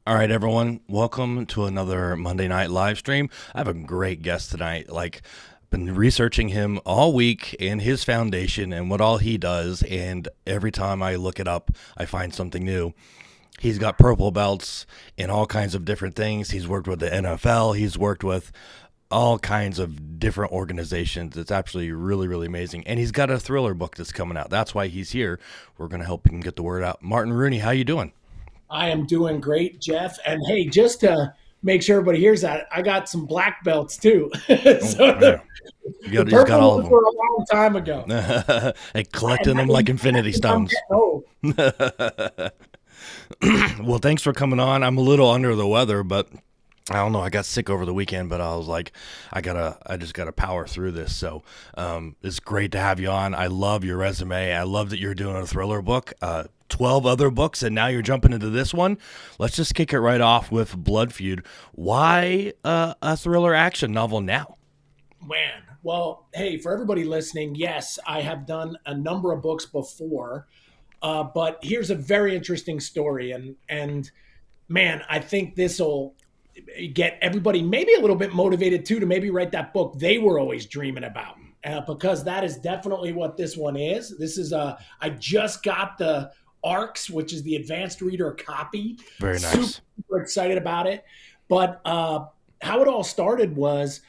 All right, everyone. Welcome to another Monday night live stream. I have a great guest tonight. Been researching him all week and his foundation and what all he does. And every time I look it up, I find something new. He's got purple belts in all kinds of different things. He's worked with the NFL. He's worked with all kinds of different organizations. It's actually really, really amazing. And he's got a thriller book that's coming out. That's why he's here. We're going to help him get the word out. Martin Rooney, how you doing? I am doing great, Jeff. And hey, just to make sure everybody hears that, I got some black belts too. So Oh, yeah. the He's got purple all of ones were a long time ago. them. And collecting them I like infinity I'm stones. getting old. Well, thanks for coming on. I'm a little under the weather, but I don't know. I got sick over the weekend, but I was like, I just gotta power through this. So, it's great to have you on. I love your resume. I love that you're doing a thriller book, 12 other books, and now you're jumping into this one. Let's just kick it right off with Blood Feud. Why a thriller action novel now? Man, well, hey, for everybody listening, yes, I have done a number of books before, but here's a very interesting story, and man, I think this will get everybody maybe a little bit motivated too to maybe write that book they were always dreaming about. Because that is definitely what this one is. This is I just got the ARCs, which is the advanced reader copy. Very Super, nice. super excited about it. But how it all started was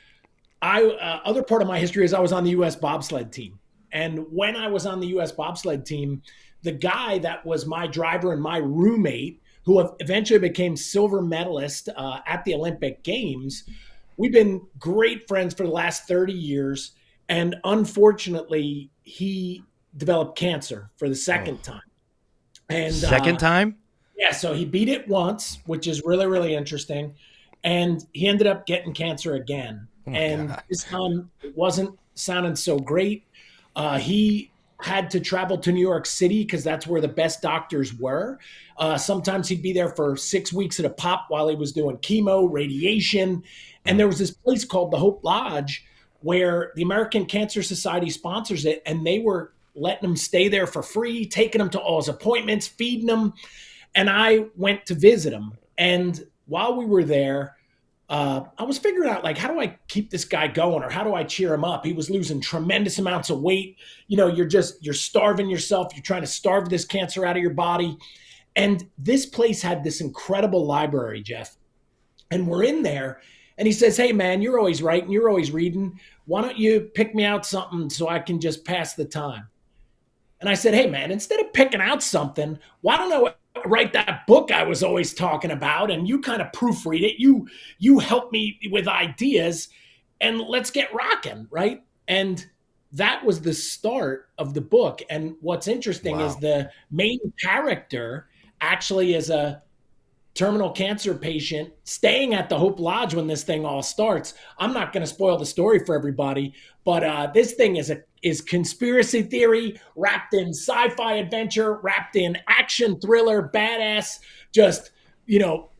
I other part of my history is I was on the US Bobsled team. And when I was on the US Bobsled team, the guy that was my driver and my roommate, who eventually became silver medalist at the Olympic Games, we've been great friends for the last 30 years. And unfortunately, he developed cancer for the Oh, second time. And second time? yeah, so he beat it once, which is really, really interesting. And he ended up getting cancer again. Oh my And god. this time it wasn't sounding so great. He had to travel to New York City because that's where the best doctors were. Sometimes he'd be there for 6 weeks at a pop while he was doing chemo, radiation. And Mm. there was this place called the Hope Lodge where the American Cancer Society sponsors it. And they were letting him stay there for free, taking him to all his appointments, feeding him. And I went to visit him. And while we were there, I was figuring out like how do I keep this guy going or how do I cheer him up? He was losing tremendous amounts of weight. You know, you're starving yourself. You're trying to starve this cancer out of your body. And this place had this incredible library, Jeff. And we're in there, and he says, "Hey, man, you're always writing. You're always reading. Why don't you pick me out something so I can just pass the time?" And I said, "Hey, man, instead of picking out something, why don't I write that book I was always talking about, and you kind of proofread it. You help me with ideas, and let's get rocking, right?" And that was the start of the book. And what's interesting is Wow. the main character actually is a terminal cancer patient staying at the Hope Lodge when this thing all starts. I'm not going to spoil the story for everybody, but this thing is conspiracy theory wrapped in sci-fi adventure, wrapped in action thriller, badass, just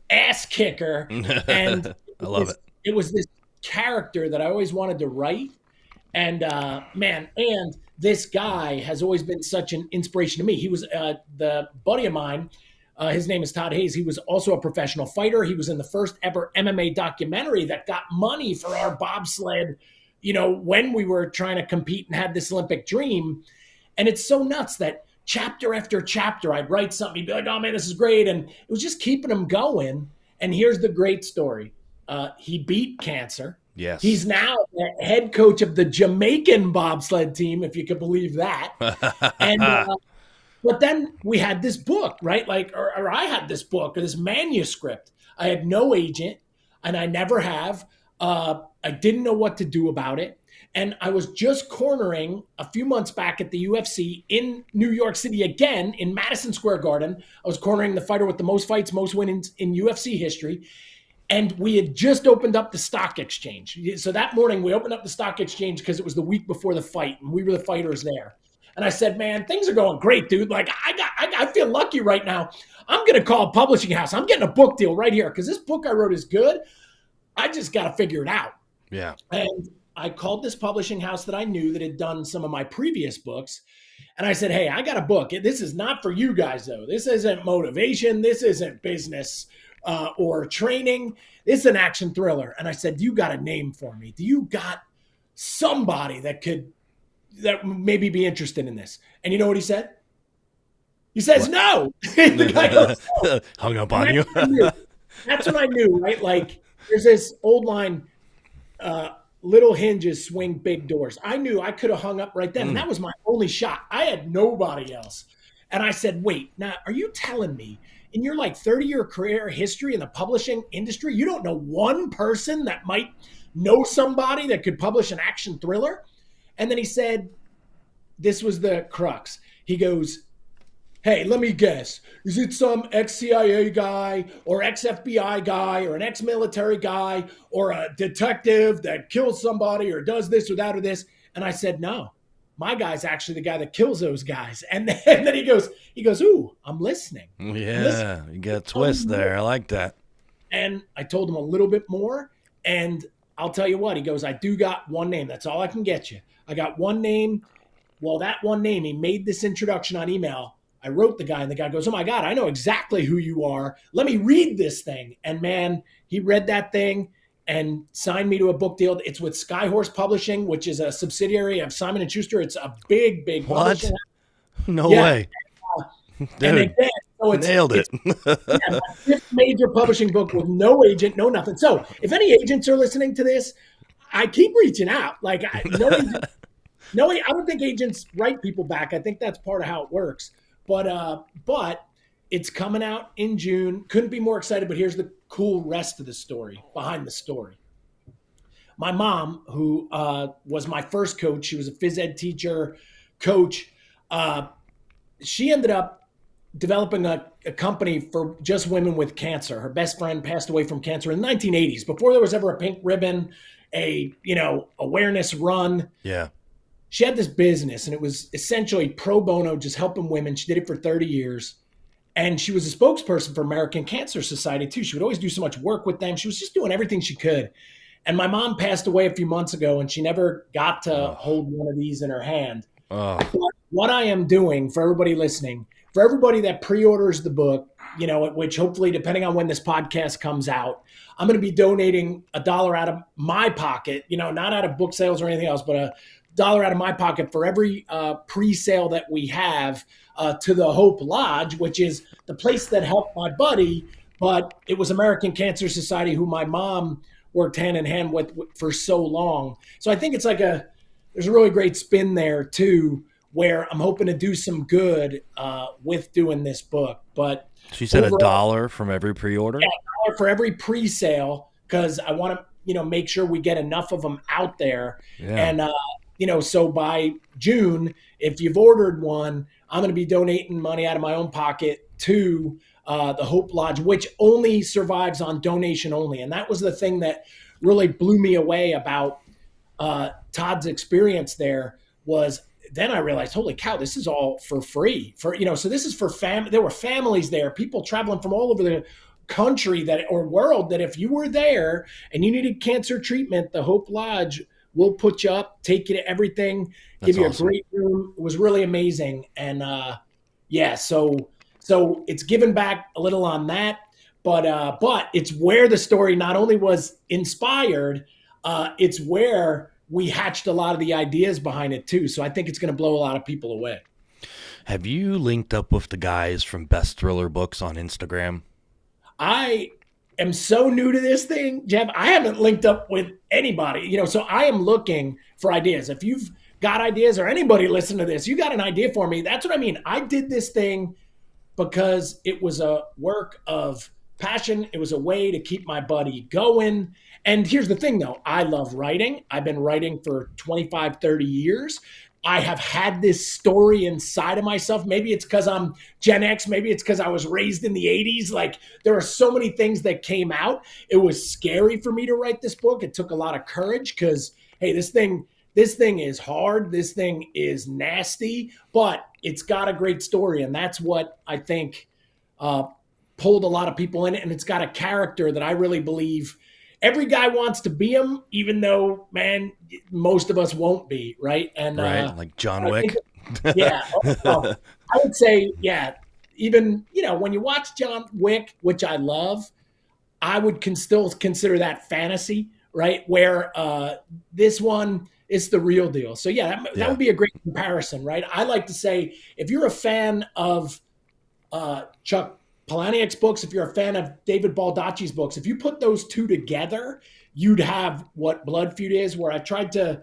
ass kicker. And I love it. it was this character that I always wanted to write. And man, and this guy has always been such an inspiration to me. He was the buddy of mine. His name is Todd Hayes. He was also a professional fighter. He was in the first ever MMA documentary that got money for our bobsled, when we were trying to compete and had this Olympic dream. And it's so nuts that chapter after chapter, I'd write something, he'd be like, "Oh man, this is great." And it was just keeping him going. And here's the great story. He beat cancer. Yes. He's now the head coach of the Jamaican bobsled team, if you could believe that. And but then we had this book, right? Like, or I had this book or this manuscript. I had no agent, and I never have. I didn't know what to do about it. And I was just cornering a few months back at the UFC in New York City again in Madison Square Garden. I was cornering the fighter with the most fights, most wins in UFC history. And we had just opened up the stock exchange. So that morning we opened up the stock exchange because it was the week before the fight, and we were the fighters there. And I said, "Man, things are going great, dude. Like I feel lucky right now. I'm gonna call a publishing house. I'm getting a book deal right here because this book I wrote is good. I just got to figure it out." Yeah. And I called this publishing house that I knew that had done some of my previous books. And I said, "Hey, I got a book. This is not for you guys, though. This isn't motivation. This isn't business or training. It's an action thriller. And I said, "Do you got a name for me? Do you got somebody that maybe be interested in this?" And you know what he said? He says, What? "No." The guy goes, "No." Hung up And on you. that's when I knew, right? Like there's this old line, little hinges swing big doors. I knew I could have hung up right then. And that was my only shot. I had nobody else. And I said, "Wait, now are you telling me in your like 30-year career history in the publishing industry, you don't know one person that might know somebody that could publish an action thriller?" And then he said, this was the crux. He goes, "Hey, let me guess. Is it some ex-CIA guy or ex-FBI guy or an ex-military guy or a detective that kills somebody or does this or that or this?" And I said, "No, my guy's actually the guy that kills those guys." And then he goes, "Ooh, I'm listening." Yeah, you got a twist there. I like that. And I told him a little bit more. And I'll tell you what, he goes, "I do got one name. That's all I can get you. I got one name." Well, that one name, he made this introduction on email. I wrote the guy, and the guy goes, "Oh my God, I know exactly who you are. Let me read this thing." And man, he read that thing and signed me to a book deal. It's with Skyhorse Publishing, which is a subsidiary of Simon & Schuster. It's a big What? publishing. No Yeah. way. And Dude, again, so nailed it. my fifth major publishing book with no agent, no nothing. So if any agents are listening to this, I keep reaching out. Like no, I don't think agents write people back. I think that's part of how it works. But it's coming out in June. Couldn't be more excited. But here's the cool rest of the story behind the story. My mom, who was my first coach, she was a phys ed teacher, coach. She ended up developing a company for just women with cancer. Her best friend passed away from cancer in the 1980s, before there was ever a pink ribbon, a awareness run. Yeah. She had this business, and it was essentially pro bono, just helping women. She did it for 30 years. And she was a spokesperson for American Cancer Society, too. She would always do so much work with them. She was just doing everything she could. And my mom passed away a few months ago, and she never got to hold one of these in her hand. But what I am doing for everybody listening, for everybody that pre-orders the book, which hopefully, depending on when this podcast comes out, I'm going to be donating $1 out of my pocket, not out of book sales or anything else, but $1 out of my pocket for every pre-sale that we have to the Hope Lodge, which is the place that helped my buddy, but it was American Cancer Society, who my mom worked hand in hand with for so long. So I think it's like there's a really great spin there too, where I'm hoping to do some good with doing this book. But she said $1 from every pre-order? Yeah, $1 for every pre-sale, because I want to, make sure we get enough of them out there. Yeah. And, so by June, if you've ordered one, I'm going to be donating money out of my own pocket to the Hope Lodge, which only survives on donation only. And that was the thing that really blew me away about Todd's experience there. Was then I realized, holy cow, this is all for free. So this is for family. There were families there, people traveling from all over the country or world, that if you were there and you needed cancer treatment, the Hope Lodge will put you up, take you to everything, give you awesome. A great room. It was really amazing. And so it's given back a little on that, but it's where the story not only was inspired, it's where we hatched a lot of the ideas behind it too. So I think it's going to blow a lot of people away. Have you linked up with the guys from Best Thriller Books on Instagram? I am so new to this thing, Jeb. I haven't linked up with anybody, so I am looking for ideas. If you've got ideas, or anybody listen to this, you got an idea for me, that's what I mean. I did this thing because it was a work of passion. It was a way to keep my buddy going. And here's the thing, though. I love writing. I've been writing for 25, 30 years. I have had this story inside of myself. Maybe it's because I'm Gen X. Maybe it's because I was raised in the 80s. Like, there are so many things that came out. It was scary for me to write this book. It took a lot of courage because, hey, this thing is hard. This thing is nasty, but it's got a great story. And that's what I think pulled a lot of people in it. And it's got a character that I really believe every guy wants to be him, even though, man, most of us won't be, right? And right, like John Wick. Yeah, I would say, yeah. Even when you watch John Wick, which I love, I would still consider that fantasy, right? Where this one is the real deal. So yeah, that would be a great comparison, right? I like to say, if you're a fan of Chuck Palahniuk's books, if you're a fan of David Baldacci's books, if you put those two together, you'd have what Blood Feud is, where I tried to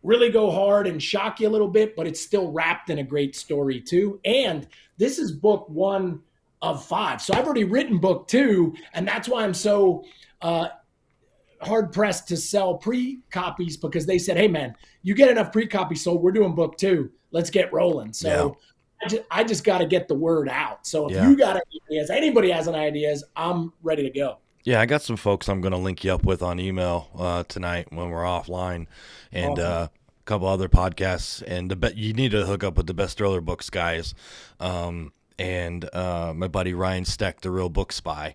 really go hard and shock you a little bit, but it's still wrapped in a great story too. And this is book 1 of 5. So I've already written book 2, and that's why I'm so hard pressed to sell pre-copies, because they said, hey man, you get enough pre-copies sold, we're doing book 2. Let's get rolling. So I just got to get the word out. So if you got any ideas, anybody has any ideas, I'm ready to go. Yeah, I got some folks I'm going to link you up with on email tonight when we're offline, and a couple other podcasts. And you need to hook up with the Best Thriller Books guys, and my buddy Ryan Steck, the Real Book Spy.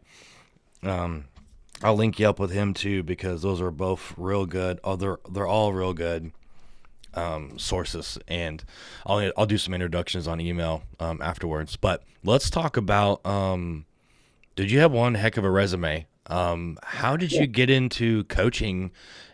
I'll link you up with him too, because those are both real good. They're all real good sources, and I'll do some introductions on email afterwards. But let's talk about. Did you have one heck of a resume? How did you get into coaching,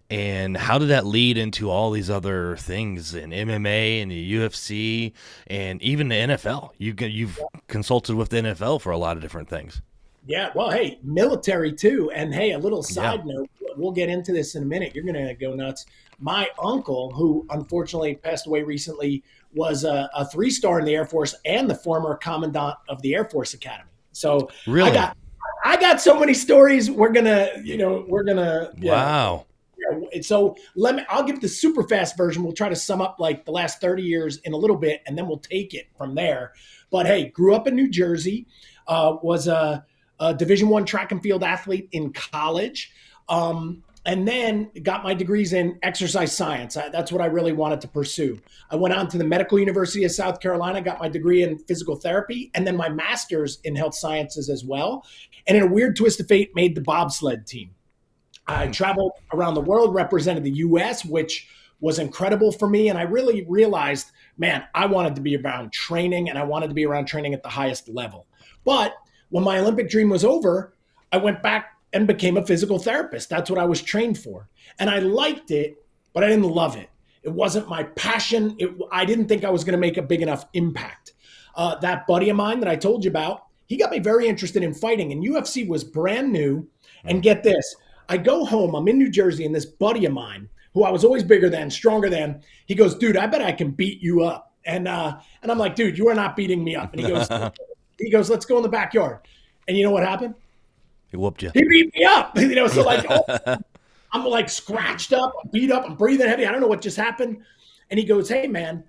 and how did that lead into all these other things in MMA and the UFC and even the NFL? You've consulted with the NFL for a lot of different things. Yeah, well, hey, military too. And hey, a little side note, we'll get into this in a minute. You're going to go nuts. My uncle, who unfortunately passed away recently, was a 3-star in the Air Force and the former commandant of the Air Force Academy. So really? I got so many stories. Wow. So I'll give the super fast version. We'll try to sum up like the last 30 years in a little bit, and then we'll take it from there. But hey, grew up in New Jersey, was a Division I track and field athlete in college, and then got my degrees in exercise science. That's what I really wanted to pursue. I went on to the Medical University of South Carolina, got my degree in physical therapy, and then my master's in health sciences as well. And in a weird twist of fate, made the bobsled team. I traveled around the world, represented the US, which was incredible for me. And I really realized, man, I wanted to be around training, and I wanted to be around training at the highest level. But when my Olympic dream was over, I went back and became a physical therapist. That's what I was trained for. And I liked it, but I didn't love it. It wasn't my passion. I didn't think I was going to make a big enough impact. That buddy of mine that I told you about, he got me very interested in fighting, and UFC was brand new. And get this, I go home, I'm in New Jersey, and this buddy of mine, who I was always bigger than, stronger than, he goes, dude, I bet I can beat you up. And I'm like, dude, you are not beating me up. And he goes, let's go in the backyard. And you know what happened? He whooped you. He beat me up. So like, I'm like scratched up, beat up, I'm breathing heavy. I don't know what just happened. And he goes, hey man,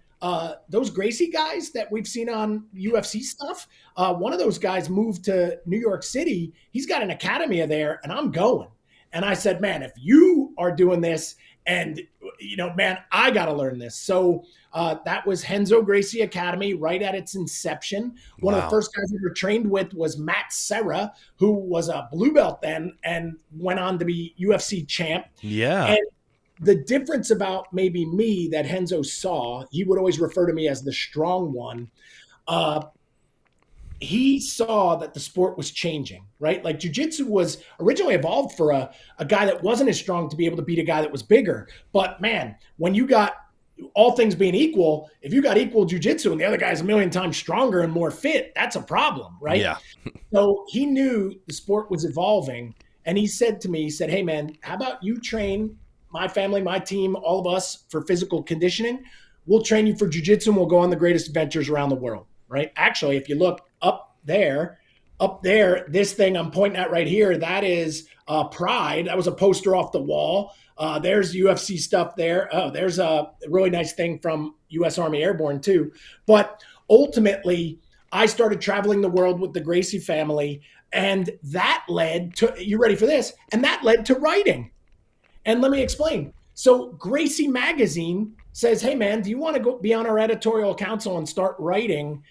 those Gracie guys that we've seen on UFC stuff, one of those guys moved to New York City. He's got an academy there, and I'm going. And I said, man, if you are doing this, and man, I got to learn this. So that was Renzo Gracie Academy right at its inception. One of the first guys we were trained with was Matt Serra, who was a blue belt then and went on to be UFC champ. Yeah. And the difference about maybe me that Renzo saw, he would always refer to me as the strong one. He saw that the sport was changing, right? Like jiu-jitsu was originally evolved for a guy that wasn't as strong to be able to beat a guy that was bigger. But man, when you got all things being equal, if you got equal jiu-jitsu and the other guy's a million times stronger and more fit, that's a problem, right? Yeah. So he knew the sport was evolving, and he said to me, he said, hey man, how about you train my family, my team, all of us for physical conditioning? We'll train you for jiu-jitsu, and we'll go on the greatest adventures around the world, right? Actually, if you look up there, this thing I'm pointing at right here, that is Pride. That was a poster off the wall. There's UFC stuff there. Oh, there's a really nice thing from US Army Airborne too. But ultimately, I started traveling the world with the Gracie family, and that led to, you ready for this? And that led to writing. And let me explain. So Gracie Magazine says, hey man, do you want to go be on our editorial council and start writing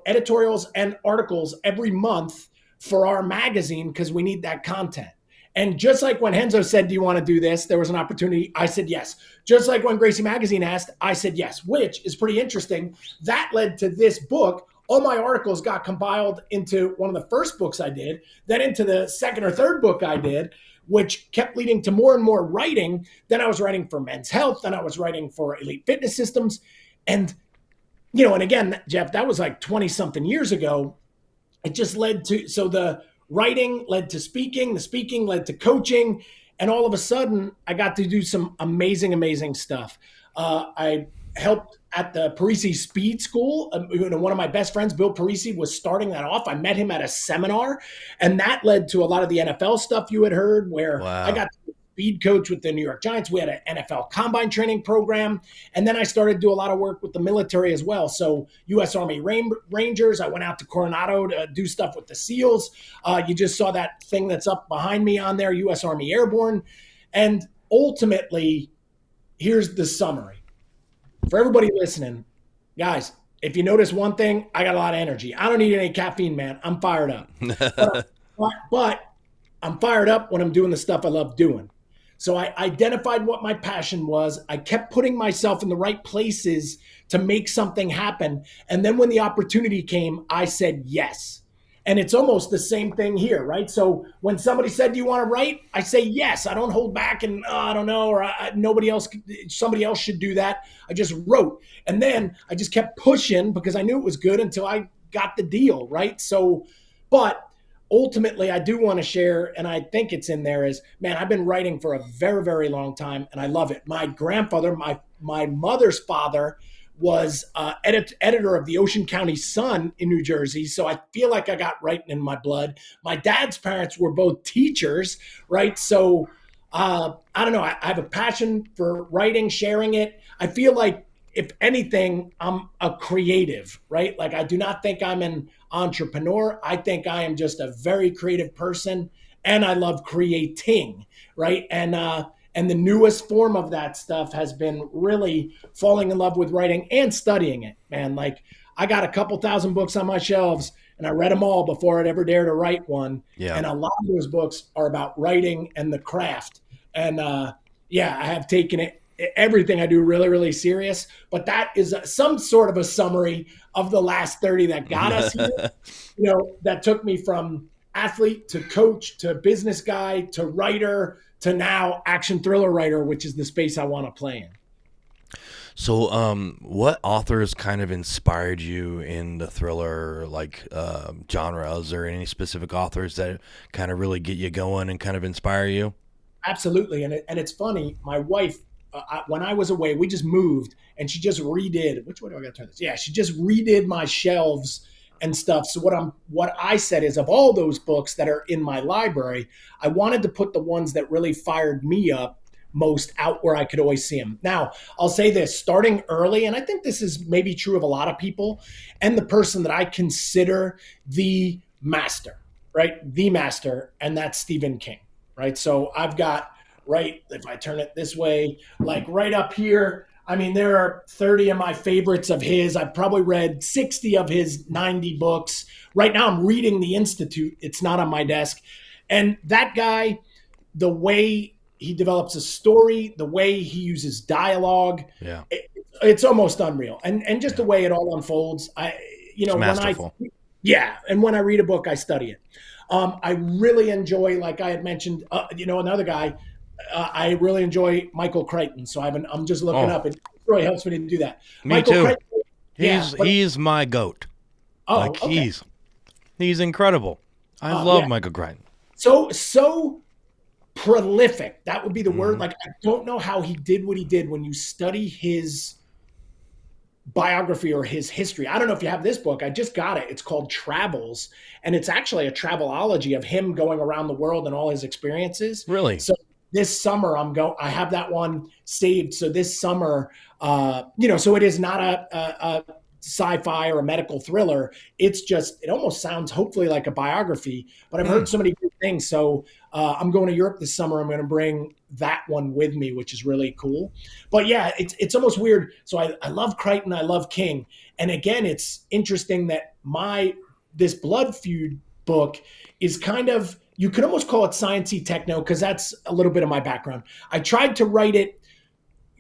editorials and articles every month for our magazine, because we need that content. And just like when Renzo said, do you want to do this? There was an opportunity. I said yes. Just like when Gracie Magazine asked, I said yes, which is pretty interesting. That led to this book, all my articles got compiled into one of the first books I did, then into the second or third book I did, which kept leading to more and more writing. Then I was writing for Men's Health. Then I was writing for Elite Fitness Systems. And, and again, Jeff, that was like 20 something years ago. It just led to, so the writing led to speaking, the speaking led to coaching. And all of a sudden I got to do some amazing, amazing stuff. I helped at the Parisi Speed School. One of my best friends, Bill Parisi, was starting that off. I met him at a seminar, and that led to a lot of the NFL stuff you had heard, where I got to be speed coach with the New York Giants. We had an NFL combine training program, and then I started to do a lot of work with the military as well. So US Army Rangers, I went out to Coronado to do stuff with the SEALs. You just saw that thing that's up behind me on there, US Army Airborne. And ultimately, here's the summary. For everybody listening, guys, if you notice one thing, I got a lot of energy. I don't need any caffeine, man. I'm fired up. but I'm fired up when I'm doing the stuff I love doing. So I identified what my passion was. I kept putting myself in the right places to make something happen. And then when the opportunity came, I said yes. And it's almost the same thing here, right? So when somebody said, do you want to write? I say yes. I don't hold back and I don't know, or somebody else should do that. I just wrote. And then I just kept pushing because I knew it was good until I got the deal, right? So, but ultimately I do want to share, and I think it's in there, is, man, I've been writing for a very, very long time and I love it. My grandfather, my mother's father, was editor of the Ocean County Sun in New Jersey. So I feel like I got writing in my blood. My dad's parents were both teachers, right? So I don't know. I have a passion for writing, sharing it. I feel like, if anything, I'm a creative, right? Like, I do not think I'm an entrepreneur. I think I am just a very creative person, and I love creating, right? And the newest form of that stuff has been really falling in love with writing and studying it, man. Like, I got a couple thousand books on my shelves and I read them all before I'd ever dare to write one. Yeah. And a lot of those books are about writing and the craft. And I have taken everything I do really, really serious. But that is some sort of a summary of the last 30 that got us here. That took me from athlete to coach to business guy to writer to now action thriller writer, which is the space I want to play in. So what authors kind of inspired you in the thriller genre? Is there any specific authors that kind of really get you going and kind of inspire you? Absolutely. And it's funny, my wife, when I was away, we just moved and she just redid, which way do I got to turn this? Yeah, she just redid my shelves and stuff. So what I said is, of all those books that are in my library, I wanted to put the ones that really fired me up most out where I could always see them. Now, I'll say this, starting early, and I think this is maybe true of a lot of people, and the person that I consider the master, right? The master, and that's Stephen King, right? So I've got, right, if I turn it this way, like right up here, I mean, there are 30 of my favorites of his. I've probably read 60 of his 90 books. Right now I'm reading The Institute. It's not on my desk. And that guy, the way he develops a story, the way he uses dialogue, it's almost unreal. And just the way it all unfolds. It's masterful. And when I read a book, I study it. I really enjoy, like I had mentioned, another guy, I really enjoy Michael Crichton, so I'm just looking up. It really helps me to do that. Me Michael too. Crichton, he's my goat. Okay. He's incredible. I love Michael Crichton. So prolific. That would be the word. Like, I don't know how he did what he did. When you study his biography or his history, I don't know if you have this book. I just got it. It's called Travels, and it's actually a travelology of him going around the world and all his experiences. Really? So this summer I have that one saved. So this summer, so it is not a sci-fi or a medical thriller. It's just, it almost sounds hopefully like a biography, but I've heard so many good things. So I'm going to Europe this summer. I'm going to bring that one with me, which is really cool. But yeah, it's almost weird. So I love Crichton. I love King. And again, it's interesting that this Blood Feud book is kind of, you could almost call it sciencey techno, because that's a little bit of my background. I tried to write it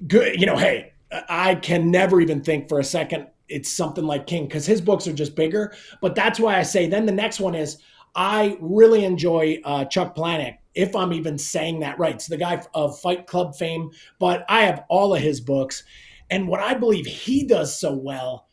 good. Hey, I can never even think for a second it's something like King, because his books are just bigger. But that's why I say then the next one is I really enjoy Chuck Palahniuk, if I'm even saying that right. It's the guy of Fight Club fame, but I have all of his books. And what I believe he does so well,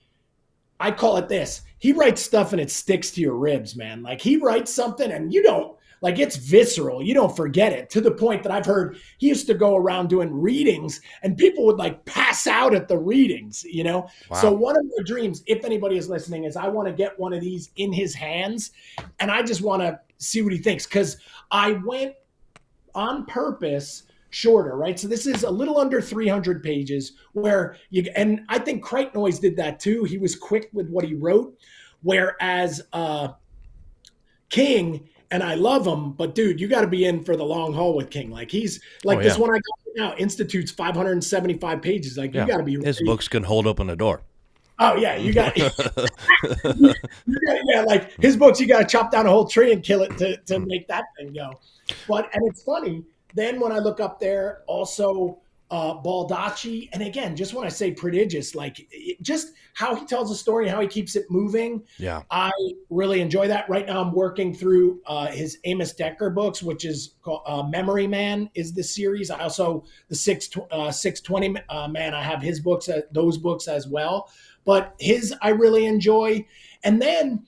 I call it this. He writes stuff and it sticks to your ribs, man. Like he writes something and you don't, like it's visceral. You don't forget it, to the point that I've heard he used to go around doing readings and people would like pass out at the readings, you know? Wow. So one of my dreams, if anybody is listening, is I want to get one of these in his hands and I just want to see what he thinks. Cause I went on purpose shorter, right? So this is a little under 300 pages where and I think Kreitnoy's did that too. He was quick with what he wrote. Whereas King, and I love him, but dude, you got to be in for the long haul with King. Like he's like this one I got right now, Institute's 575 pages. Like you got to be his books can hold open a door. Oh yeah, you got like his books, you got to chop down a whole tree and kill it to make that thing go. But and it's funny. Then when I look up there, also Baldacci, and again, just when I say prodigious, like just how he tells a story and how he keeps it moving. Yeah, I really enjoy that. Right now, I'm working through his Amos Decker books, which is called Memory Man is the series. I also the 620 Man. I have his books, those books as well. But his I really enjoy, and then.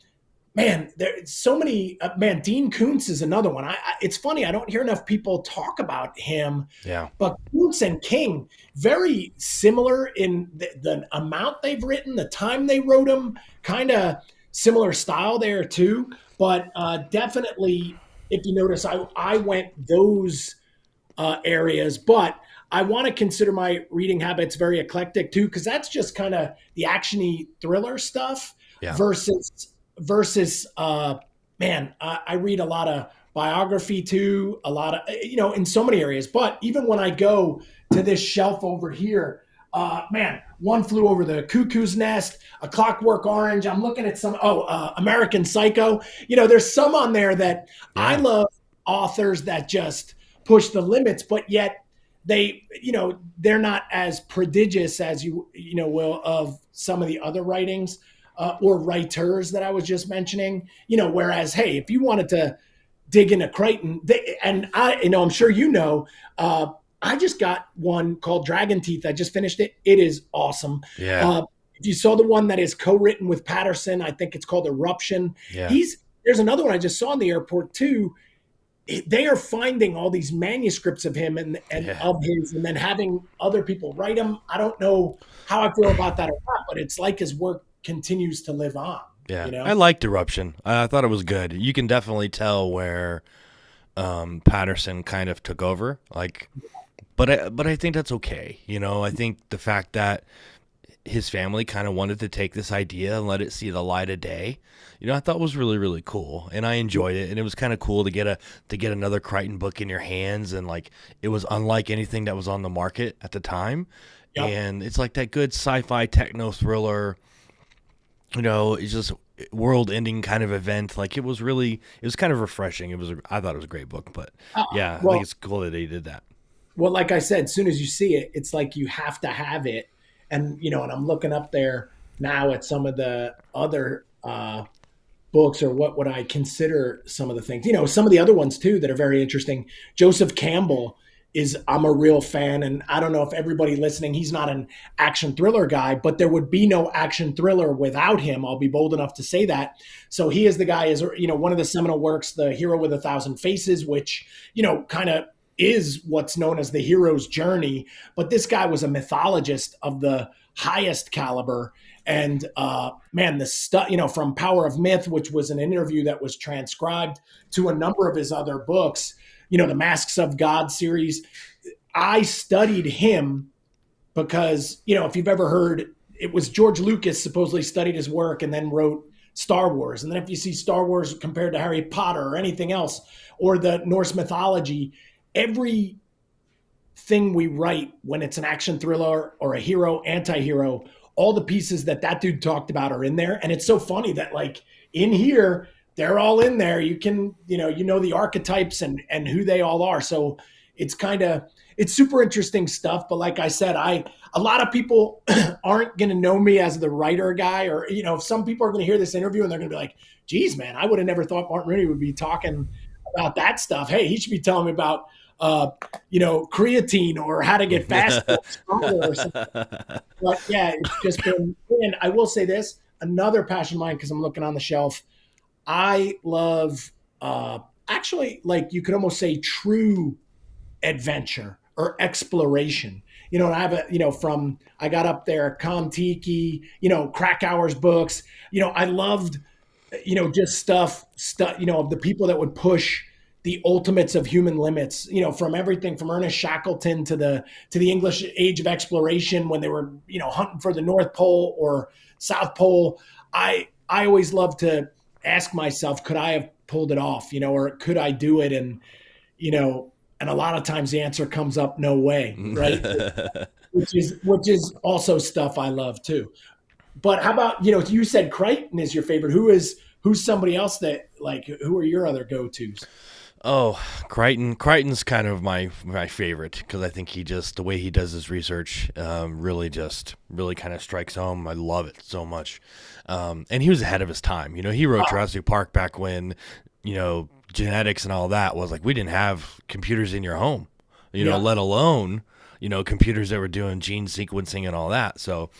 Man, there's so many. Man, Dean Koontz is another one. It's funny. I don't hear enough people talk about him. Yeah. But Koontz and King, very similar in the amount they've written, the time they wrote them, kind of similar style there too. But definitely, if you notice, I went those areas. But I want to consider my reading habits very eclectic too, because that's just kind of the actiony thriller stuff versus man, I read a lot of biography too, a lot of, in so many areas. But even when I go to this shelf over here, man, One Flew Over the Cuckoo's Nest, A Clockwork Orange. I'm looking at some, American Psycho. There's some on there that I love, authors that just push the limits, but yet they, they're not as prodigious as you will of some of the other writings. Or writers that I was just mentioning, whereas, hey, if you wanted to dig into Crichton, and I'm sure I just got one called Dragon Teeth. I just finished it. It is awesome. Yeah. If you saw the one that is co-written with Patterson, I think it's called Eruption. Yeah. There's another one I just saw in the airport too. They are finding all these manuscripts of him and of his, and then having other people write them. I don't know how I feel about that or not, but it's like his work continues to live on. Yeah, I liked Eruption. I thought it was good. You can definitely tell where Patterson kind of took over. But I think that's okay. I think the fact that his family kind of wanted to take this idea and let it see the light of day, I thought was really, really cool, and I enjoyed it. And it was kind of cool to get another Crichton book in your hands, and it was unlike anything that was on the market at the time. Yep. And it's like that good sci-fi techno thriller. It's just world-ending kind of event. It was kind of refreshing. I thought it was a great book, but I think it's cool that they did that. Well, like I said, as soon as you see it, it's like you have to have it. And, and I'm looking up there now at some of the other books, or what would I consider some of the things, some of the other ones too that are very interesting. Joseph Campbell I'm a real fan, and I don't know if everybody listening, he's not an action thriller guy, but there would be no action thriller without him. I'll be bold enough to say that. So he is the guy, one of the seminal works, The Hero with 1,000 Faces, which, kind of is what's known as the hero's journey. But this guy was a mythologist of the highest caliber. And man, the stuff, from Power of Myth, which was an interview that was transcribed, to a number of his other books, the Masks of God series. I studied him because, if you've ever heard, it was George Lucas supposedly studied his work and then wrote Star Wars. And then if you see Star Wars compared to Harry Potter or anything else, or the Norse mythology, everything we write when it's an action thriller or a hero, anti-hero, all the pieces that dude talked about are in there. And it's so funny that in here, they're all in there. You can, the archetypes and who they all are. So it's super interesting stuff. But like I said, a lot of people aren't going to know me as the writer guy, or, if some people are going to hear this interview and they're going to be like, geez, man, I would have never thought Martin Rooney would be talking about that stuff. Hey, he should be telling me about, creatine or how to get faster or stronger or something. But yeah, it's just been, and I will say this, another passion of mine, because I'm looking on the shelf. I love, actually, like you could almost say true adventure or exploration. And I have I got up there, Kon-Tiki, Krakauer's books. I loved, just stuff, of the people that would push the ultimates of human limits, from everything from Ernest Shackleton to the English age of exploration when they were, hunting for the North Pole or South Pole. I always love to ask myself, could I have pulled it off, or could I do it? And, and a lot of times the answer comes up, no way, right? which is also stuff I love too. But how about, you said Crichton is your favorite. Who's somebody else that, like, who are your other go-tos? Oh, Crichton's kind of my favorite, because I think the way he does his research really kind of strikes home. I love it so much. And he was ahead of his time. He wrote Jurassic Park back when, genetics and all that was like, we didn't have computers in your home, let alone, computers that were doing gene sequencing and all that. So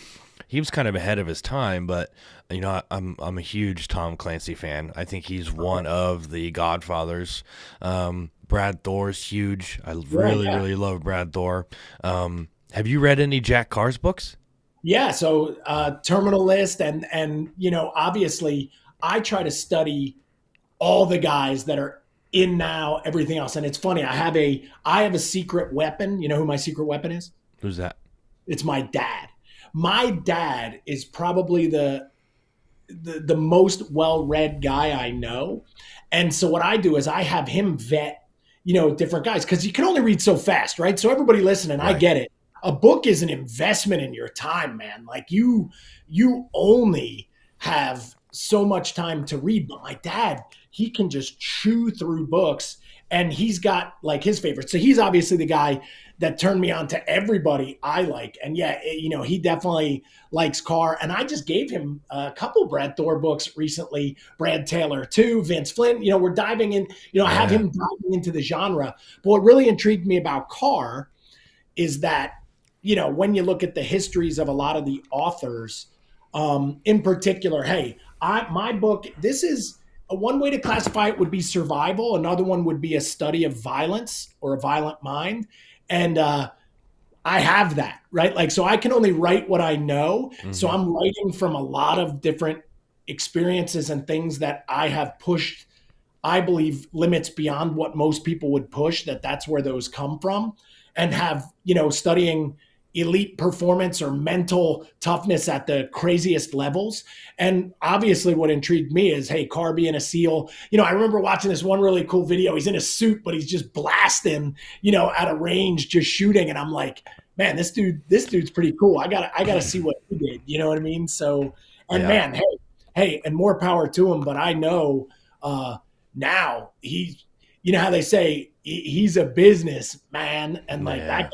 he was kind of ahead of his time, but I'm a huge Tom Clancy fan. I think he's one of the godfathers. Brad Thor's huge. I really love Brad Thor. Have you read any Jack Carr's books? Yeah. So Terminal List and obviously I try to study all the guys that are in now, everything else. And it's funny. I have a secret weapon. You know who my secret weapon is? Who's that? It's my dad. My dad is probably the most well-read guy I know. And so what I do is I have him vet, different guys, because you can only read so fast, right? So everybody listening, right. I get it. A book is an investment in your time, man. Like you only have so much time to read. But my dad, he can just chew through books, and he's got like his favorites. So he's obviously the guy that turned me on to everybody I like. And yeah, he definitely likes Carr. And I just gave him a couple Brad Thor books recently, Brad Taylor too, Vince Flynn. We're diving in, I have him diving into the genre. But what really intrigued me about Carr is that, when you look at the histories of a lot of the authors, in particular, my book, this is one way to classify it would be survival. Another one would be a study of violence or a violent mind. And I have that, right? Like, so I can only write what I know. Mm-hmm. So I'm writing from a lot of different experiences and things that I have pushed, I believe, limits beyond what most people would push, that's where those come from, and have, studying elite performance or mental toughness at the craziest levels. And obviously what intrigued me is, Carr being a SEAL. I remember watching this one really cool video. He's in a suit, but he's just blasting, at a range, just shooting. And I'm like, man, this dude's pretty cool. I gotta see what he did. You know what I mean? So, and man, hey, and more power to him. But I know now he's, how they say he's a business man, and like that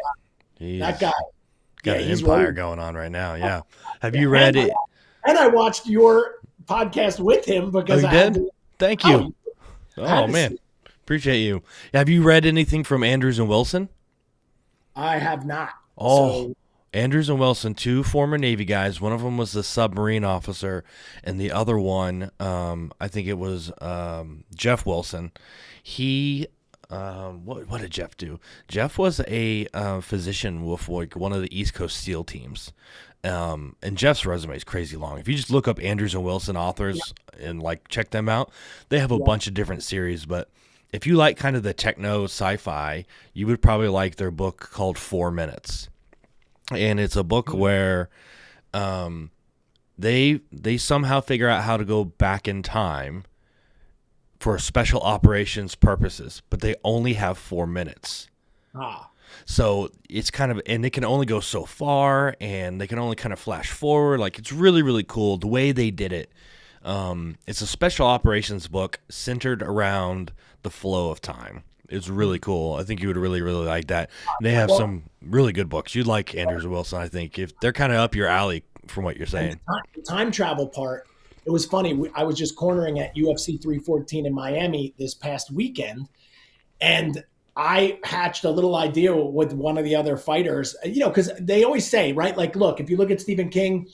guy. Got an empire going on right now. Yeah. Have you read it? And I watched your podcast with him because you did? Thank you. Oh man. Appreciate you. Have you read anything from Andrews and Wilson? I have not. Oh, Andrews and Wilson, two former Navy guys. One of them was the submarine officer, and the other one, I think it was Jeff Wilson. He what did Jeff do? Jeff was a physician with like one of the East Coast SEAL teams. And Jeff's resume is crazy long. If you just look up Andrews and Wilson authors and like check them out, they have a bunch of different series. But if you like kind of the techno sci-fi, you would probably like their book called 4 Minutes. And it's a book where they somehow figure out how to go back in time for special operations purposes, but they only have 4 minutes. So it's kind of, and they can only go so far, and they can only kind of flash forward. Like, it's really, really cool the way they did it. It's a special operations book centered around the flow of time. It's really cool. I think you would really, really like that. And they have Well, some really good books. You'd like Anders Wilson, I think, if they're kind of up your alley from what you're and saying. the time travel part, it was funny. I was just cornering at UFC 314 in Miami this past weekend, and I hatched a little idea with one of the other fighters, because they always say, right? Like, look, if you look at Stephen King,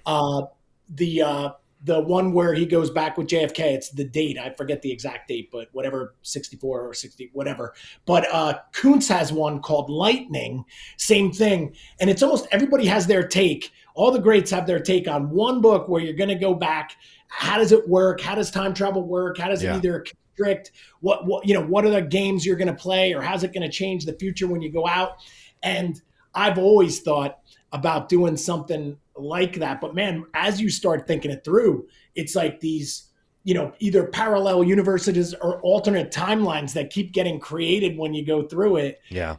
uh, the the one where he goes back with JFK, it's the date. I forget the exact date, but whatever, 64 or 60, whatever. But Kuntz has one called Lightning, same thing. And it's almost everybody has their take. All the greats have their take on one book where you're going to go back. How does it work? How does time travel work? How does it Yeah. either constrict? What are the games you're going to play, or how's it going to change the future when you go out? And I've always thought about doing something like that. But man, as you start thinking it through, it's like these, either parallel universes or alternate timelines that keep getting created when you go through it. Yeah.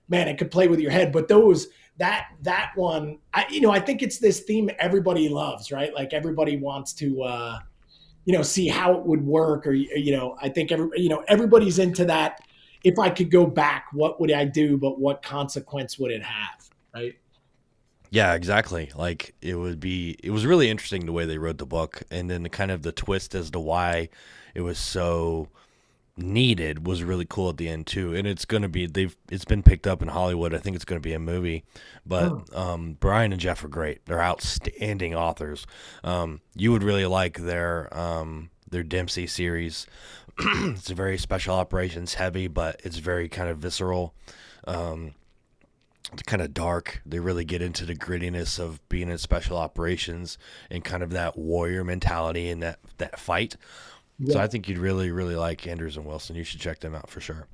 Man, it could play with your head. But that one, I think it's this theme everybody loves, right? Like everybody wants to, see how it would work, or I think everybody's into that. If I could go back, what would I do? But what consequence would it have, right? Yeah, exactly. Like it was really interesting the way they wrote the book, and then the twist as to why it was so needed was really cool at the end too. And it's been picked up in Hollywood. I think it's going to be a movie. But Brian and Jeff are great. They're outstanding authors. You would really like their Dempsey series. It's a very special operations heavy, but it's very kind of visceral. It's kind of dark. They really get into the grittiness of being in special operations and kind of that warrior mentality and that fight. Yeah. So I think you'd really, really like Anders and Wilson. You should check them out for sure.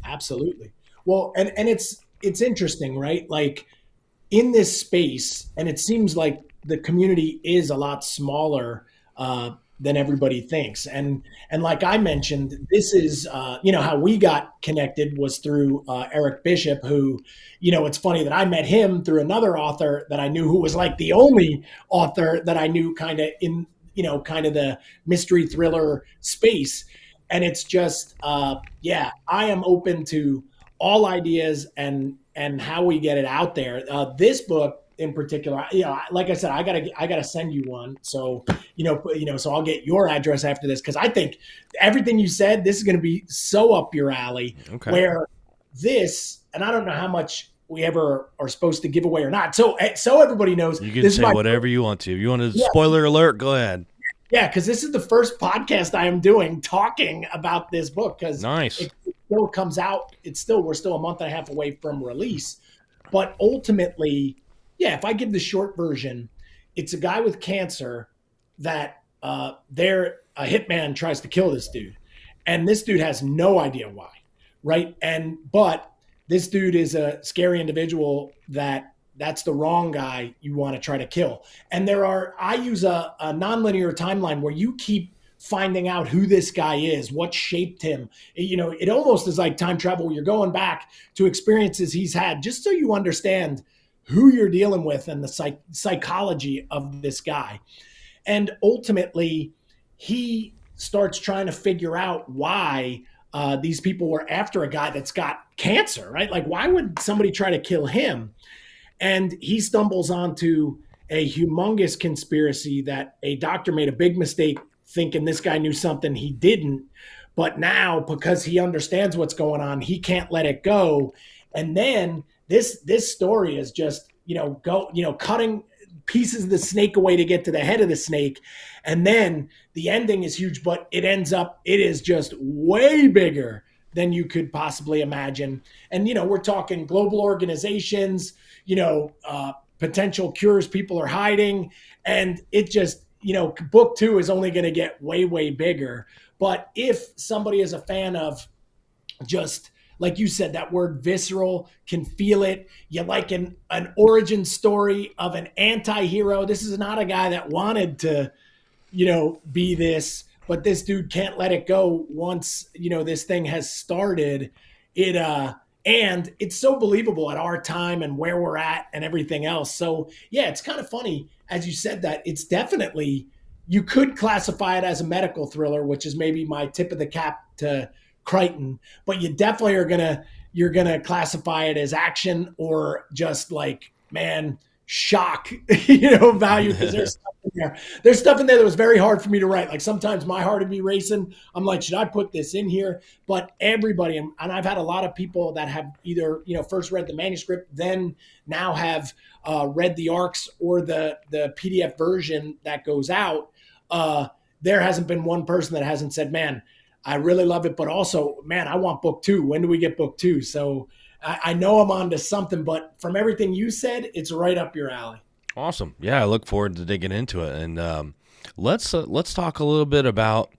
Absolutely. Well, and it's interesting, right? Like in this space, and it seems like the community is a lot smaller than everybody thinks. And like I mentioned, this is how we got connected was through Eric Bishop, who, it's funny that I met him through another author that I knew, who was like the only author that I knew kind of in kind of the mystery thriller space. And it's just, I am open to all ideas and how we get it out there. This book in particular, like I said, I gotta send you one. So, so I'll get your address after this, because I think everything you said, this is going to be so up your alley. Okay. Where this, and I don't know how much we ever are supposed to give away or not. So everybody knows. You can this say whatever you want to. If you want to spoiler alert, go ahead. Yeah, because this is the first podcast I am doing talking about this book, because Nice. it still comes out. We're still a month and a half away from release. But ultimately, if I give the short version, it's a guy with cancer that a hitman tries to kill this dude. And this dude has no idea why, right? But this dude is a scary individual that's the wrong guy you want to try to kill. And I use a nonlinear timeline where you keep finding out who this guy is, what shaped him. It almost is like time travel. You're going back to experiences he's had, just so you understand who you're dealing with and the psychology of this guy. And ultimately, he starts trying to figure out why these people were after a guy that's got cancer, right? Like, why would somebody try to kill him? And he stumbles onto a humongous conspiracy that a doctor made a big mistake thinking this guy knew something he didn't. But now, because he understands what's going on, he can't let it go. And then this story is just, cutting pieces of the snake away to get to the head of the snake. And then the ending is huge, but it is just way bigger than you could possibly imagine. And, we're talking global organizations, potential cures people are hiding. And it just, book 2 is only going to get way, way bigger. But if somebody is a fan of just, like you said, that word visceral, can feel it, you like an origin story of an anti-hero. This is not a guy that wanted to, be this, but this dude can't let it go once, this thing has started. And it's so believable at our time and where we're at and everything else. So it's kind of funny, as you said, that it's definitely, you could classify it as a medical thriller, which is maybe my tip of the cap to Crichton, but you definitely you're gonna classify it as action or just like, man, shock, value, because there's stuff in there. There's stuff in there that was very hard for me to write. Like sometimes my heart would be racing. I'm like, should I put this in here? But everybody, and I've had a lot of people that have either first read the manuscript, then now have read the ARCs or the PDF version that goes out. There hasn't been one person that hasn't said, man, I really love it, but also, man, I want book 2. When do we get book 2? So I know I'm onto something, but from everything you said, it's right up your alley. Awesome. Yeah, I look forward to digging into it. And let's talk a little bit about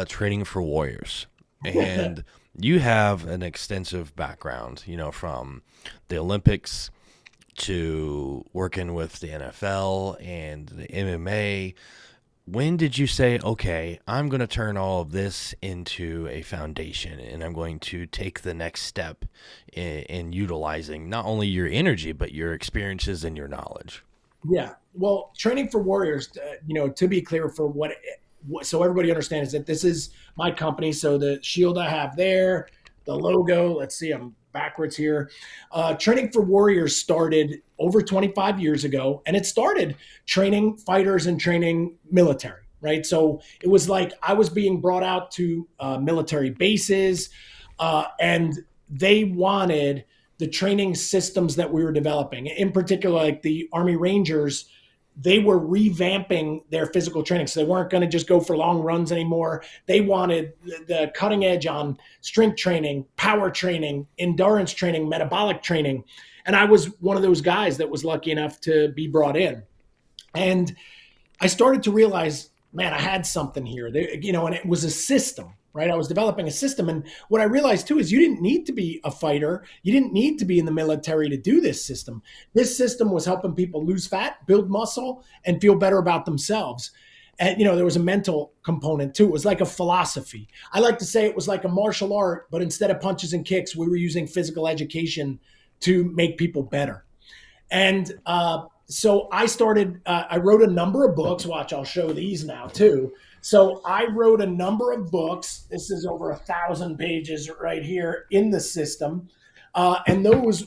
training for Warriors. And you have an extensive background, from the Olympics to working with the NFL and the MMA. When did you say, okay, I'm going to turn all of this into a foundation and I'm going to take the next step in utilizing not only your energy, but your experiences and your knowledge? Yeah. Well, training for Warriors, to be clear for so everybody understands that this is my company. So the shield I have there, the logo, let's see, I'm backwards here. Training for Warriors started over 25 years ago, and it started training fighters and training military, right? So it was like I was being brought out to military bases, and they wanted the training systems that we were developing. In particular, like the Army Rangers, they were revamping their physical training. So they weren't going to just go for long runs anymore. They wanted the cutting edge on strength training, power training, endurance training, metabolic training. And I was one of those guys that was lucky enough to be brought in. And I started to realize, man, I had something here, and it was a system, right? I was developing a system. And what I realized too is you didn't need to be a fighter. You didn't need to be in the military to do this system. This system was helping people lose fat, build muscle, and feel better about themselves. And, there was a mental component too. It was like a philosophy. I like to say it was like a martial art, but instead of punches and kicks, we were using physical education to make people better. And so I started, I wrote a number of books. Watch, I'll show these now too. So I wrote a number of books. This is over 1,000 pages right here in the system. And those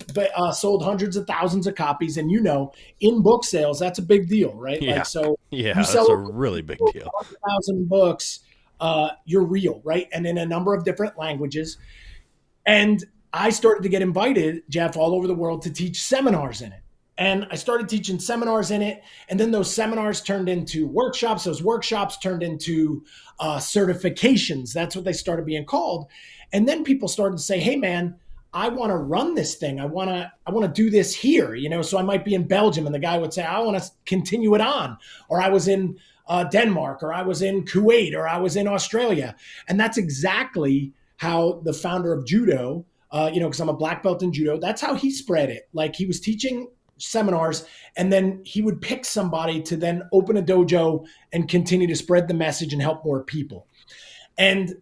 sold hundreds of thousands of copies. And in book sales, that's a big deal, right? Yeah. Like, so yeah, you sell that's a really big deal. 1,000 books, you're real, right? And in a number of different languages. And I started to get invited, Jeff, all over the world to teach seminars in it. And I started teaching seminars in it. And then those seminars turned into workshops. Those workshops turned into certifications. That's what they started being called. And then people started to say, hey, man, I want to run this thing. I want to do this here. So I might be in Belgium and the guy would say, I want to continue it on. Or I was in Denmark, or I was in Kuwait, or I was in Australia. And that's exactly how the founder of judo, because I'm a black belt in judo, that's how he spread it. Like he was teaching seminars, and then he would pick somebody to then open a dojo and continue to spread the message and help more people. And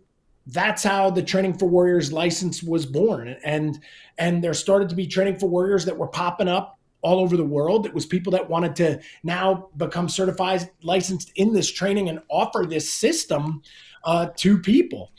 that's how the Training for Warriors license was born. And there started to be Training for Warriors that were popping up all over the world. It was people that wanted to now become certified, licensed in this training and offer this system to people.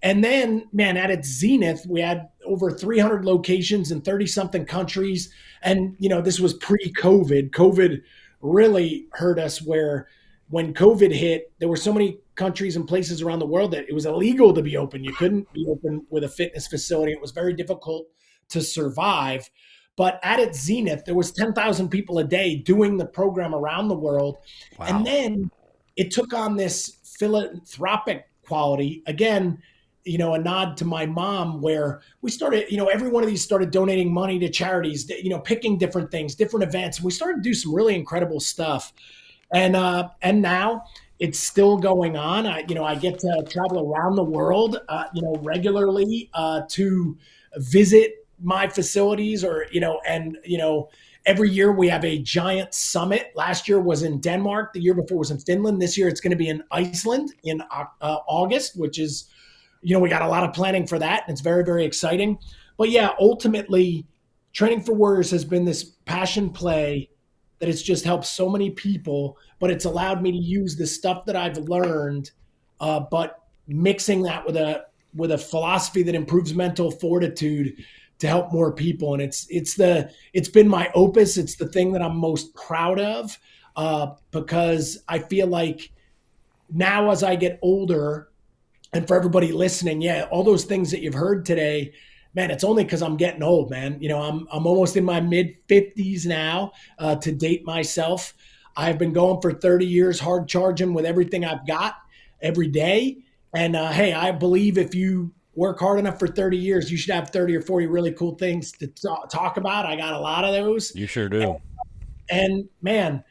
And then, man, at its zenith, we had over 300 locations in 30-something countries. And, this was pre-COVID. COVID really hurt us, where when COVID hit, there were so many countries and places around the world that it was illegal to be open. You couldn't be open with a fitness facility. It was very difficult to survive. But at its zenith, there was 10,000 people a day doing the program around the world. Wow. And then it took on this philanthropic quality. Again, a nod to my mom, where we started, every one of these started donating money to charities, picking different things, different events. And we started to do some really incredible stuff. And now it's still going on. I get to travel around the world, regularly to visit my facilities, or, every year we have a giant summit. Last year was in Denmark. The year before was in Finland. This year it's going to be in Iceland in August, which is, we got a lot of planning for that, and it's very, very exciting. But yeah, ultimately, Training for Warriors has been this passion play that it's just helped so many people, but it's allowed me to use the stuff that I've learned, but mixing that with a with a philosophy that improves mental fortitude to help more people. And it's been my opus. It's the thing that I'm most proud of, because I feel like now as I get older, and for everybody listening, yeah, all those things that you've heard today, man, it's only because I'm getting old, man. I'm almost in my mid 50s now, to date myself. I've been going for 30 years, hard charging with everything I've got every day. And hey, I believe if you work hard enough for 30 years, you should have 30 or 40 really cool things to talk about. I got a lot of those. You sure do. And man,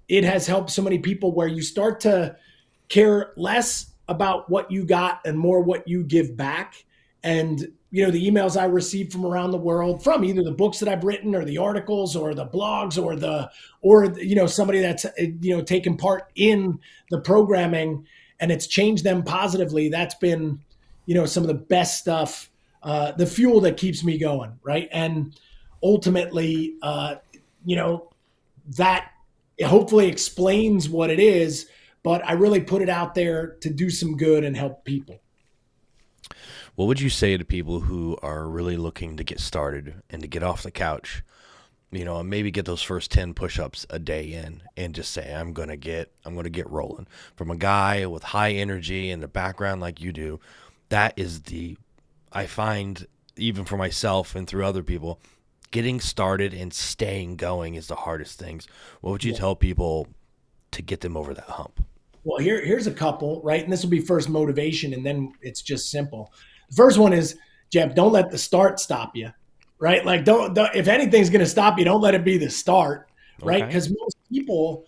it has helped so many people where you start to care less about what you got and more what you give back. And the emails I receive from around the world, from either the books that I've written or the articles or the blogs or somebody that's taken part in the programming and it's changed them positively. That's been some of the best stuff, the fuel that keeps me going, right? And ultimately, that hopefully explains what it is, but I really put it out there to do some good and help people. What would you say to people who are really looking to get started and to get off the couch, and maybe get those first 10 push-ups a day in and just say, I'm going to get rolling? From a guy with high energy and a background like you do, that is I find, even for myself and through other people, getting started and staying going is the hardest things. What would you tell people to get them over that hump? Well, here's a couple, right? And this will be first motivation, and then it's just simple. The first one is, Jeff, don't let the start stop you, right? Like, don't if anything's going to stop you, don't let it be the start, right? Because most people,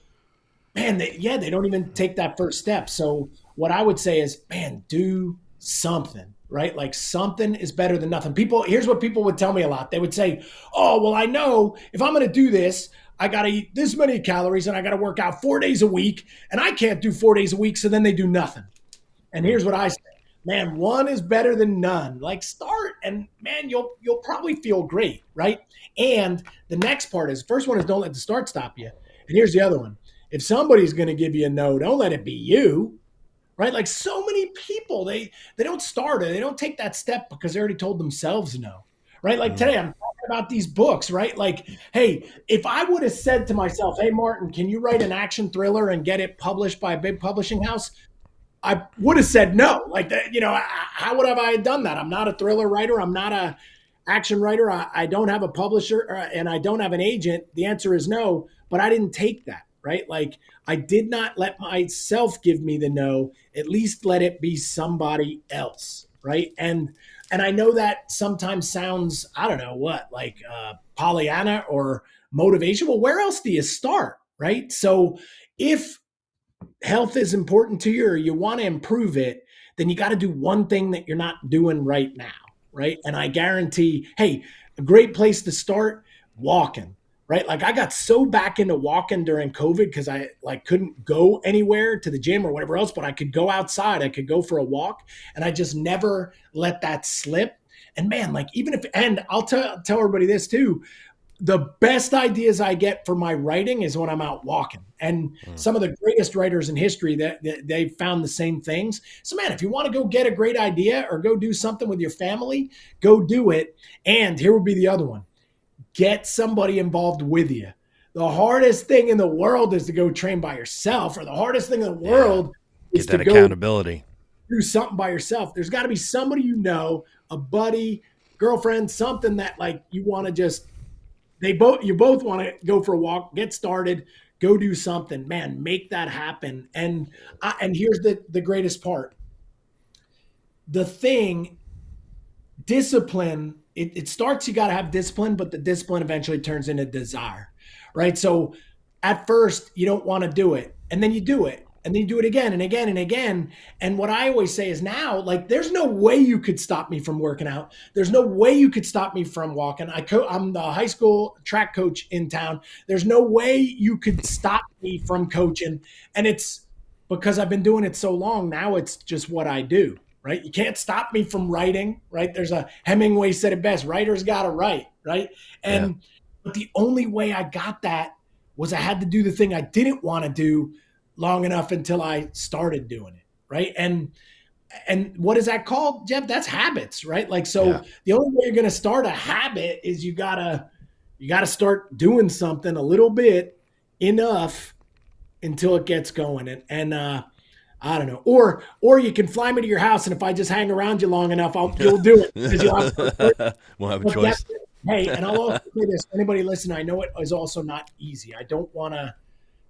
man, they don't even take that first step. So what I would say is, man, do something, right? Like, something is better than nothing. Here's what people would tell me a lot. They would say, oh, well, I know if I'm going to do this, I got to eat this many calories and I got to work out 4 days a week, and I can't do 4 days a week. So then they do nothing. And here's what I say, man, one is better than none. Like, start, and man, you'll probably feel great. Right. And the next part is, first one is, don't let the start stop you. And here's the other one. If somebody's going to give you a no, don't let it be you. Right. Like, so many people, they don't start it. They don't take that step because they already told themselves no. Right. Like, today I'm talking about these books, right? Like, hey, if I would have said to myself, hey, Martin, can you write an action thriller and get it published by a big publishing house? I would have said no. Like, that, how would have I done that? I'm not a thriller writer. I'm not a action writer. I don't have a publisher, and I don't have an agent. The answer is no, but I didn't take that, right? Like, I did not let myself give me the no. At least let it be somebody else, right? And I know that sometimes sounds, I don't know what, like Pollyanna or motivation. Well, where else do you start, right? So if health is important to you or you want to improve it, then you got to do one thing that you're not doing right now, right? And I guarantee, hey, a great place to start, walking. Right. Like, I got so back into walking during COVID because I couldn't go anywhere to the gym or whatever else, but I could go outside. I could go for a walk, and I just never let that slip. And man, like, and I'll tell everybody this too. The best ideas I get for my writing is when I'm out walking. And some of the greatest writers in history, that they found the same things. So man, if you want to go get a great idea or go do something with your family, go do it. And here would be the other one. Get somebody involved with you. The hardest thing in the world is to go train by yourself, or the hardest thing in the world is to go accountability. Do something by yourself. There's got to be somebody, a buddy, girlfriend, something that, like, you want to just, you both want to go for a walk, get started, go do something, man, make that happen. And here's the greatest part. Discipline, it starts, you got to have discipline, but the discipline eventually turns into desire, right? So at first you don't want to do it, and then you do it, and then you do it again and again and again. And what I always say is, now, like, there's no way you could stop me from working out. There's no way you could stop me from walking. I'm the high school track coach in town. There's no way you could stop me from coaching. And it's because I've been doing it so long. Now it's just what I do. Right? You can't stop me from writing, right? There's a Hemingway said it best, writers got to write, right? But the only way I got that was I had to do the thing I didn't want to do long enough until I started doing it, right? And And what is that called, Jeff? That's habits, right? Like, Yeah. so the only way you're going to start a habit is you gotta start doing something a little bit enough until it gets going. And I don't know. Or you can fly me to your house, and if I just hang around you long enough, you'll do it because you'll have. We'll have a But choice. hey, and I'll also say this: anybody listening, I know it is also not easy. I don't want to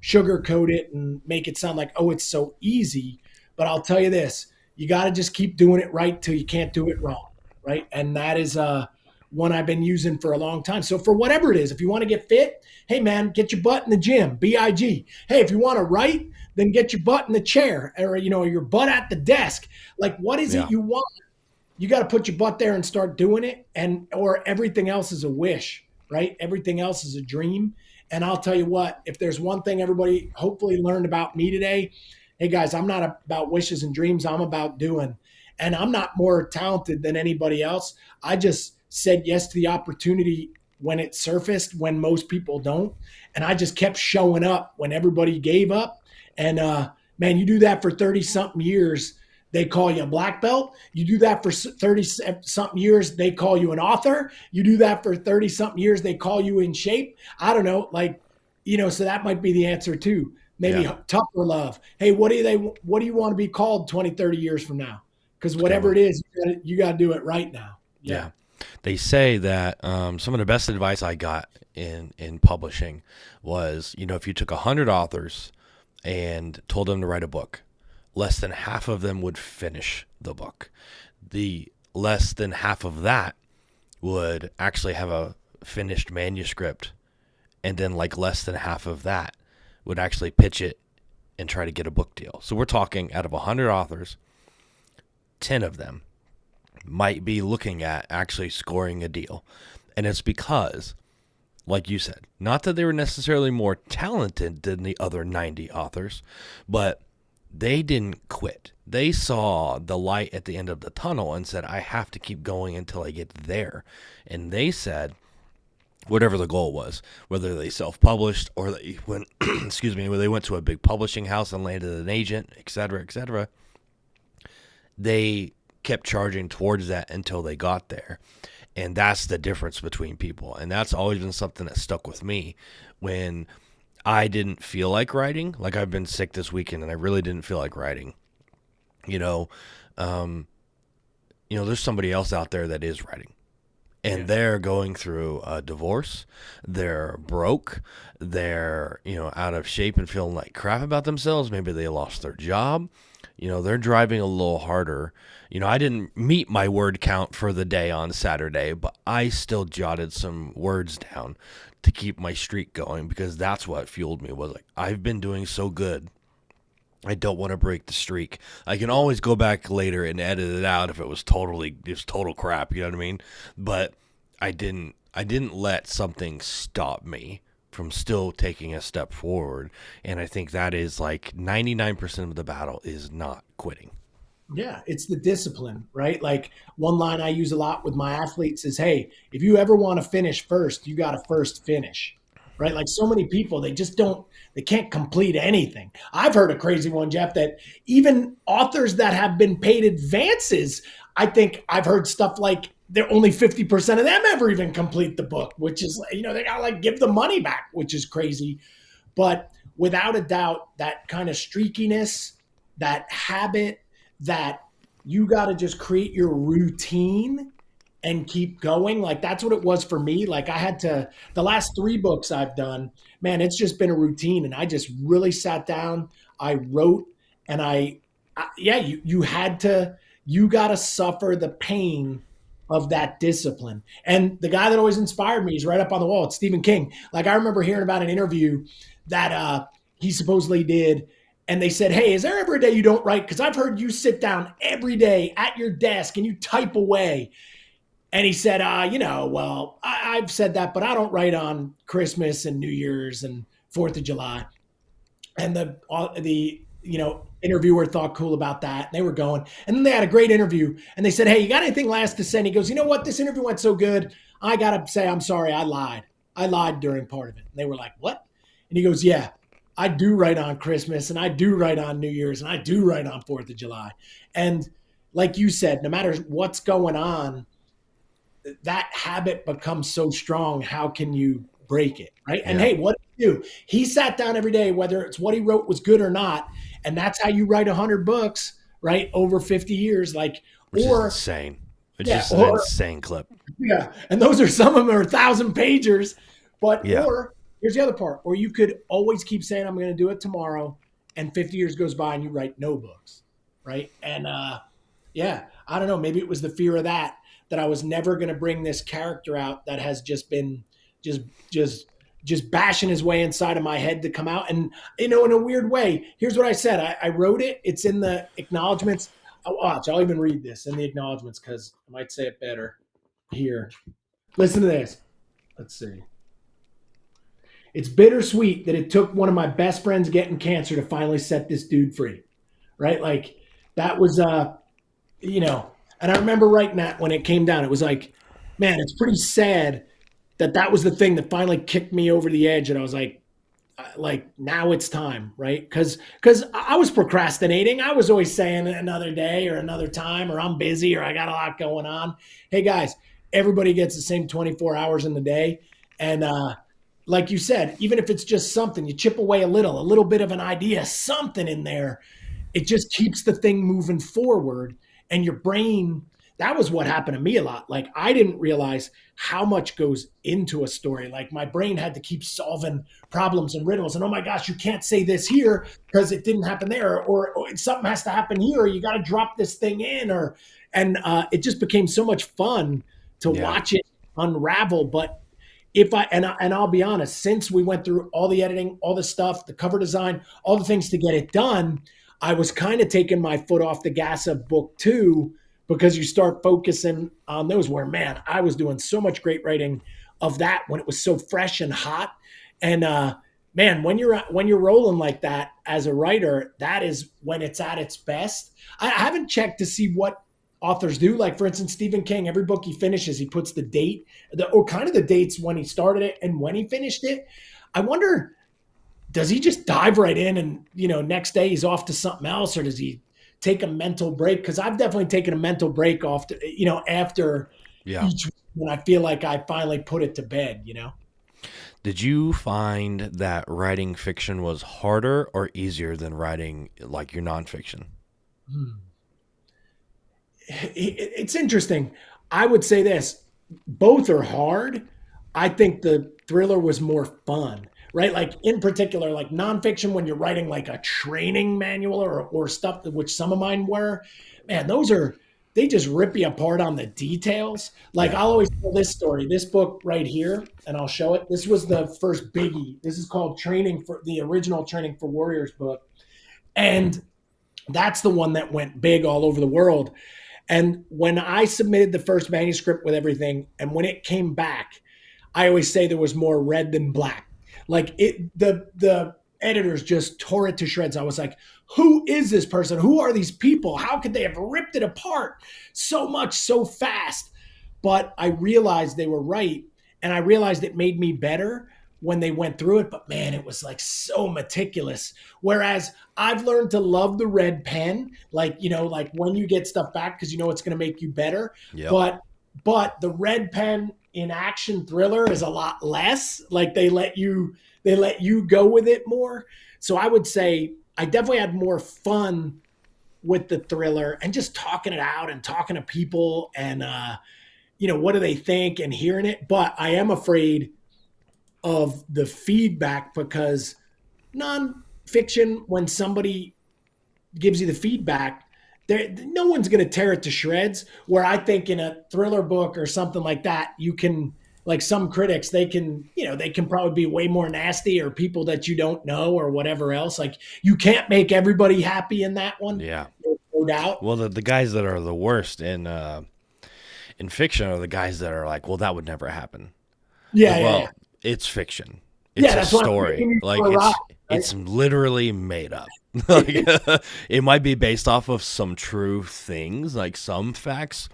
sugarcoat it and make it sound like, oh, it's so easy. But I'll tell you this: you got to just keep doing it right till you can't do it wrong, right? And that is one I've been using for a long time. So for whatever it is, if you want to get fit, hey man, get your butt in the gym, BIG. Hey, if you want to write, then get your butt in the chair, or your butt at the desk. Like, what is Yeah. it you want? You got to put your butt there and start doing it, and or everything else is a wish, right? Everything else is a dream. And I'll tell you what, if there's one thing everybody hopefully learned about me today, hey guys, I'm not about wishes and dreams. I'm about doing. And I'm not more talented than anybody else. I just said yes to the opportunity when it surfaced, when most people don't. And I just kept showing up when everybody gave up. And man, you do that for 30 something years, they call you a black belt. You do that for 30 something years, they call you an author. You do that for 30 something years, they call you in shape. I don't know, like, so that might be the answer too. Maybe Yeah. tougher love. Hey, what do you want to be called 20, 30 years from now? Because It's a good whatever one. it is, you got to do it right now. Yeah. Yeah. They say that some of the best advice I got in publishing was, if you took 100 authors and told them to write a book, less than half of them would finish the book. The less than half of that would actually have a finished manuscript, and then like less than half of that would actually pitch it and try to get a book deal. So we're talking out of 100 authors, 10 of them might be looking at actually scoring a deal. And it's because, like you said, not that they were necessarily more talented than the other 90 authors, but they didn't quit. They saw the light at the end of the tunnel and said, I have to keep going until I get there. And they said, whatever the goal was, whether they self-published or they went, excuse me, whether they went to a big publishing house and landed an agent, et cetera, they kept charging towards that until they got there. And that's the difference between people. And that's always been something that stuck with me when I didn't feel like writing. Like, I've been sick this weekend and I really didn't feel like writing. There's somebody else out there that is writing. And they're going through a divorce. They're broke. They're, out of shape and feeling like crap about themselves. Maybe they lost their job. They're driving a little harder. I didn't meet my word count for the day on Saturday, but I still jotted some words down to keep my streak going, because that's what fueled me. Was like, I've been doing so good, I don't want to break the streak. I can always go back later and edit it out if it was total crap, you know what I mean? But I didn't let something stop me from still taking a step forward. And I think that is like 99% of the battle is not quitting. Yeah, it's the discipline, right? Like, one line I use a lot with my athletes is, hey, if you ever want to finish first, you got to first finish, right? Like, so many people, they can't complete anything. I've heard a crazy one, Jeff, that even authors that have been paid advances, I think I've heard stuff like they're only 50% of them ever even complete the book, which is, they got to like give the money back, which is crazy. But without a doubt, that kind of streakiness, that habit, that you got to just create your routine and keep going. Like, that's what it was for me. Like, the last 3 books I've done, man, it's just been a routine. And I just really sat down, I wrote, and you got to suffer the pain of that discipline. And the guy that always inspired me is right up on the wall. It's Stephen King. Like, I remember hearing about an interview that he supposedly did, and they said, hey, is there ever a day you don't write? Because I've heard you sit down every day at your desk and you type away. And he said, well, I've said that, but I don't write on Christmas and New Year's and 4th of July. And the interviewer thought cool about that. And they were going. And then they had a great interview. And they said, hey, you got anything last to say? And he goes, you know what? This interview went so good, I got to say, I'm sorry, I lied. I lied during part of it. And they were like, what? And he goes, yeah, I do write on Christmas, and I do write on New Year's, and I do write on 4th of July. And like you said, no matter what's going on, that habit becomes so strong. How can you break it? Right. And Yeah. hey, what did he do? He sat down every day, whether it's what he wrote was good or not. And that's how you write 100 books, right? Over 50 years. Like, Which is or, insane. It's yeah, just an or, insane clip. yeah. And those are some of them are 1,000 pagers. But, Yeah. or here's the other part, or you could always keep saying, I'm going to do it tomorrow. And 50 years goes by and you write no books. Right. And, yeah, I don't know. Maybe it was the fear of that I was never going to bring this character out that has just been just just just bashing his way inside of my head to come out. And in a weird way, here's what I said. I wrote it. It's in the acknowledgments. I'll even read this in the acknowledgments because I might say it better here. Listen to this. Let's see. It's bittersweet that it took one of my best friends getting cancer to finally set this dude free. Right? Like that was and I remember writing that when it came down. It was like, man, it's pretty sad that was the thing that finally kicked me over the edge. And I was like now it's time, right? Because I was procrastinating. I was always saying another day or another time, or I'm busy, or I got a lot going on. Hey guys, everybody gets the same 24 hours in the day, and like you said, even if it's just something, you chip away a little bit of an idea, something in there, it just keeps the thing moving forward. And your brain, that was what happened to me a lot. Like I didn't realize how much goes into a story. Like my brain had to keep solving problems and riddles. And oh my gosh, you can't say this here because it didn't happen there, or something has to happen here. Or you got to drop this thing in, and it just became so much fun to watch it unravel. But I'll be honest, since we went through all the editing, all the stuff, the cover design, all the things to get it done, I was kind of taking my foot off the gas of book 2, because you start focusing on those where, man, I was doing so much great writing of that when it was so fresh and hot. And man, when you're rolling like that as a writer, that is when it's at its best. I haven't checked to see what authors do. Like for instance, Stephen King, every book he finishes, he puts the date, or kind of the dates when he started it and when he finished it. I wonder, does he just dive right in and, next day he's off to something else, or does he take a mental break? Because I've definitely taken a mental break after each, when I feel like I finally put it to bed, Did you find that writing fiction was harder or easier than writing like your nonfiction? It's interesting. I would say this, both are hard. I think the thriller was more fun. Right? Like in particular, like nonfiction, when you're writing like a training manual or stuff, which some of mine were, man, they just rip you apart on the details. Like I'll always tell this story, this book right here, and I'll show it. This was the first biggie. This is called the original Training for Warriors book. And that's the one that went big all over the world. And when I submitted the first manuscript with everything, and when it came back, I always say there was more red than black. Like the editors just tore it to shreds. I was like, who is this person? Who are these people? How could they have ripped it apart so much, so fast? But I realized they were right. And I realized it made me better when they went through it. But man, it was like so meticulous. Whereas I've learned to love the red pen, like when you get stuff back, because it's going to make you better. Yep. But the red pen in action thriller is a lot less. Like they let you go with it more. So I would say I definitely had more fun with the thriller and just talking it out and talking to people and what do they think and hearing it. But I am afraid of the feedback, because nonfiction, when somebody gives you the feedback, no one's going to tear it to shreds. Where I think in a thriller book or something like that, you can, like some critics, they can probably be way more nasty, or people that you don't know or whatever else. Like you can't make everybody happy in that one. Yeah. No doubt. Well, the guys that are the worst in fiction are the guys that are like, well, that would never happen. Yeah. It's fiction. It's a story. Like it's literally made up. Like, it might be based off of some true things, like some facts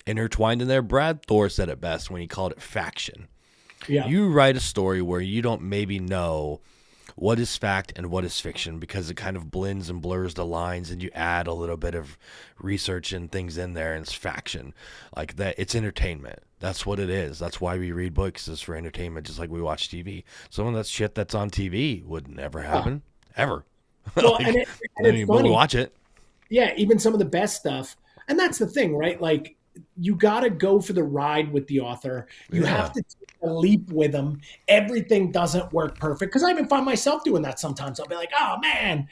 intertwined in there. Brad Thor said it best when he called it faction. Yeah. You write a story where you don't maybe know what is fact and what is fiction, because it kind of blends and blurs the lines, and you add a little bit of research and things in there, and it's faction. Like that, it's entertainment. That's what it is. That's why we read books, is for entertainment, just like we watch TV. Some of that shit that's on TV would never happen, ever. Well, Like, and then it's you funny. watch it. Yeah, even some of the best stuff. And that's the thing, right? Like you got to go for the ride with the author. You Yeah. have to take a leap with them. Everything doesn't work perfect, because I even find myself doing that sometimes. I'll be like, "Oh man,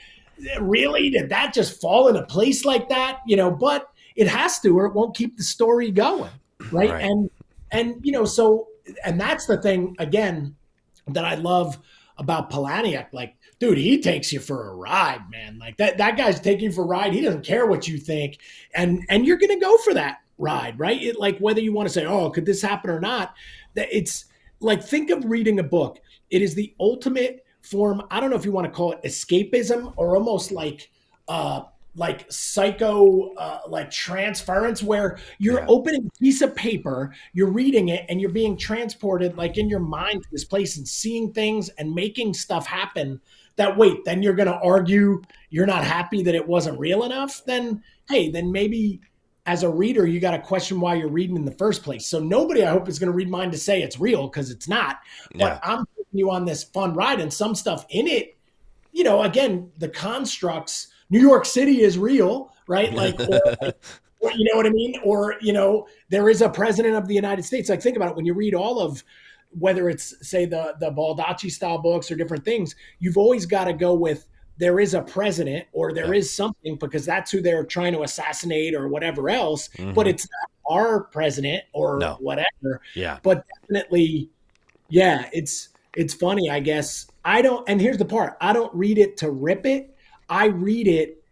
really? Did that just fall into place like that?" But it has to, or it won't keep the story going, right? Right. And so, and that's the thing again that I love about Palaniuk. Like, dude, he takes you for a ride, man. Like that guy's taking you for a ride. He doesn't care what you think, and you're gonna go for that ride, right? Like whether you want to say, "Oh, could this happen or not?" That it's like, think of reading a book. It is the ultimate form. I don't know if you want to call it escapism, or almost like psycho like transference, where you're Yeah. opening a piece of paper, you're reading it, and you're being transported like in your mind to this place and seeing things and making stuff happen. That wait, then you're going to argue you're not happy that it wasn't real enough. Then hey, then maybe as a reader you got to question why you're reading in the first place. So nobody, I hope, is going to read mine to say it's real, because it's not. Yeah. But I'm taking you on this fun ride, and some stuff in it, again, the constructs. New York City is real, right? Or, you know what I mean? Or, there is a president of the United States. Like, think about it. When you read all of, whether it's, say, the Baldacci style books or different things, you've always got to go with, there is a president, or there is something, because that's who they're trying to assassinate or whatever else. But it's not our president or whatever. Yeah. But definitely, yeah, it's funny, I guess. And here's the part, I don't read it to rip it. I read it,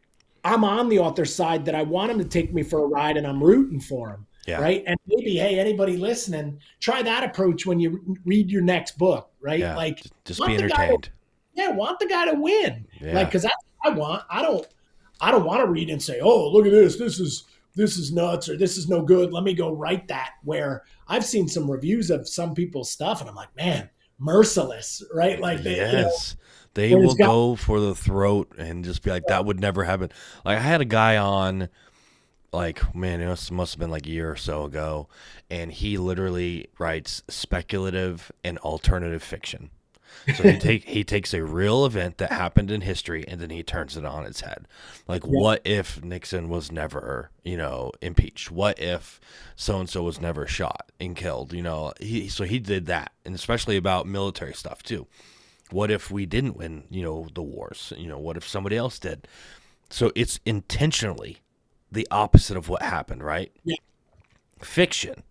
I'm on the author's side, that I want him to take me for a ride, and I'm rooting for him. Yeah. Right. And maybe, hey, anybody listening, try that approach when you read your next book, right? Yeah. Like, Just be entertained. Want the guy to win. Yeah. Like, because that's what I want. I don't want to read and say, "Oh, look at this. This is nuts," or "This is no good. Let me go write that." Where I've seen some reviews of some people's stuff, and I'm like, man, merciless, right? Like, they will go for the throat and just be like, that would never happen. Like, I had a guy on, like, man, it must have been like a year or so ago, and he literally writes speculative and alternative fiction. So he takes a real event that happened in history, and then he turns it on its head. Like, what if Nixon was never, impeached? What if so-and-so was never shot and killed? So he did that, and especially about military stuff too. What if we didn't win, the wars? What if somebody else did? So it's intentionally the opposite of what happened, right? Yeah. Fiction.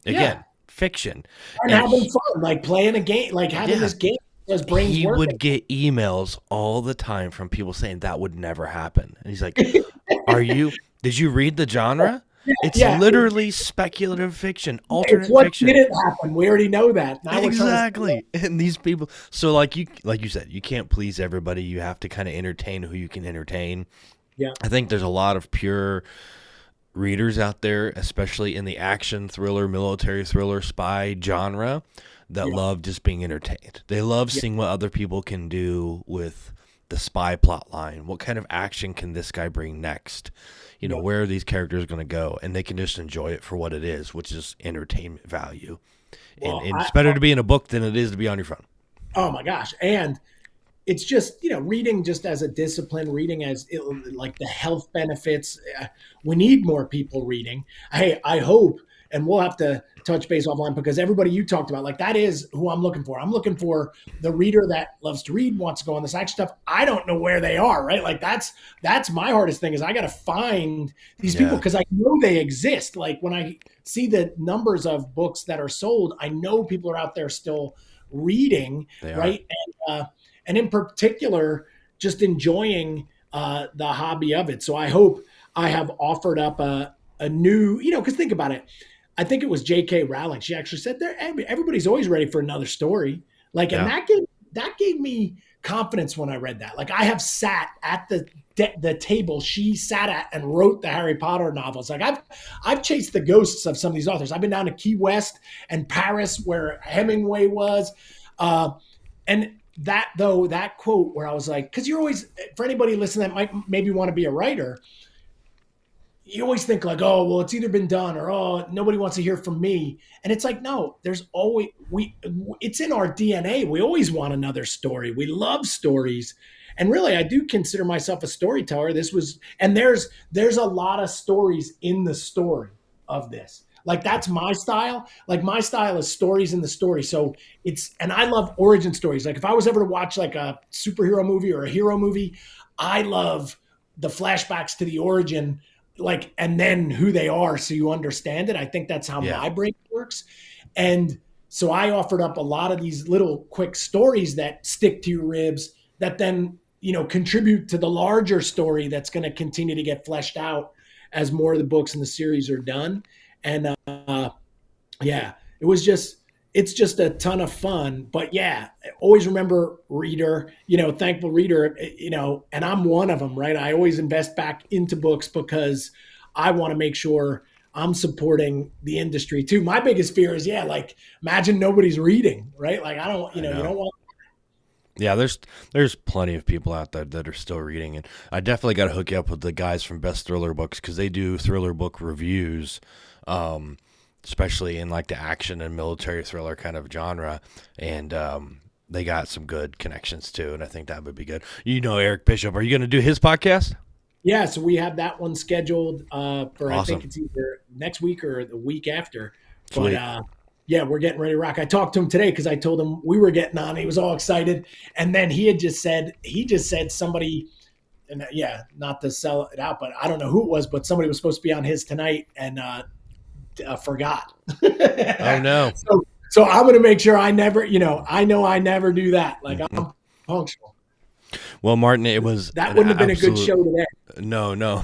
Again, fiction. And having fun, like playing a game, like having this game. His brain's he working. would get emails all the time from people saying that would never happen. And he's like, did you read the genre? It's literally speculative fiction, alternate fiction. What didn't happen? We already know that. Now Exactly. And these people, so like you said, you can't please everybody. You have to kind of entertain who you can entertain. Yeah. I think there's a lot of pure readers out there, especially in the action thriller, military thriller, spy genre, that love just being entertained. They love seeing what other people can do with the spy plot line. What kind of action can this guy bring next? Where are these characters going to go? And they can just enjoy it for what it is, which is entertainment value. Well, and it's better to be in a book than it is to be on your phone. Oh my gosh. And it's just, reading just as a discipline, reading as like the health benefits. We need more people reading. I hope, and we'll have to touch base offline, because everybody you talked about, like, that is who I'm looking for. I'm looking for the reader that loves to read, wants to go on this action stuff. I don't know where they are, right? Like, that's my hardest thing, is I got to find these people, because I know they exist. Like, when I see the numbers of books that are sold, I know people are out there still reading, right? And in particular, just enjoying the hobby of it. So I hope I have offered up a new, because think about it. I think it was J.K. Rowling. She actually said everybody's always ready for another story. Like, and that gave me confidence when I read that. Like, I have sat at the table she sat at and wrote the Harry Potter novels. Like, I've chased the ghosts of some of these authors. I've been down to Key West and Paris, where Hemingway was. And that quote where I was like, because you're always, for anybody listening that might maybe want to be a writer, you always think like, oh, well, it's either been done or, oh, nobody wants to hear from me. And it's like, no, there's always, it's in our DNA. We always want another story. We love stories. And really, I do consider myself a storyteller. And there's a lot of stories in the story of this. Like that's my style. Like my style is stories in the story. So and I love origin stories. Like if I was ever to watch like a superhero movie or a hero movie, I love the flashbacks to the origin, like, and then who they are so you understand it. I think that's how my brain works. And so I offered up a lot of these little quick stories that stick to your ribs that then, contribute to the larger story that's going to continue to get fleshed out as more of the books in the series are done. And it's just a ton of fun. But yeah, always remember, reader, thankful reader, and I'm one of them, right? I always invest back into books because I want to make sure I'm supporting the industry too. My biggest fear is, like, imagine nobody's reading, right? Like I don't, you don't want. Yeah, there's plenty of people out there that are still reading, and I definitely got to hook you up with the guys from Best Thriller Books because they do thriller book reviews, especially in like the action and military thriller kind of genre, and they got some good connections too, and I think that would be good. Eric Bishop, are you going to do his podcast? Yeah, so we have that one scheduled for awesome. I think it's either next week or the week after. Sweet. But yeah, we're getting ready to rock. I talked to him today because I told him we were getting on. He was all excited. And then he just said somebody, and not to sell it out, but I don't know who it was, but somebody was supposed to be on his tonight and forgot. Oh, no. So I'm going to make sure I never, I know I never do that. Like I'm punctual. Well, Martin, it was that wouldn't have been a good show today. No.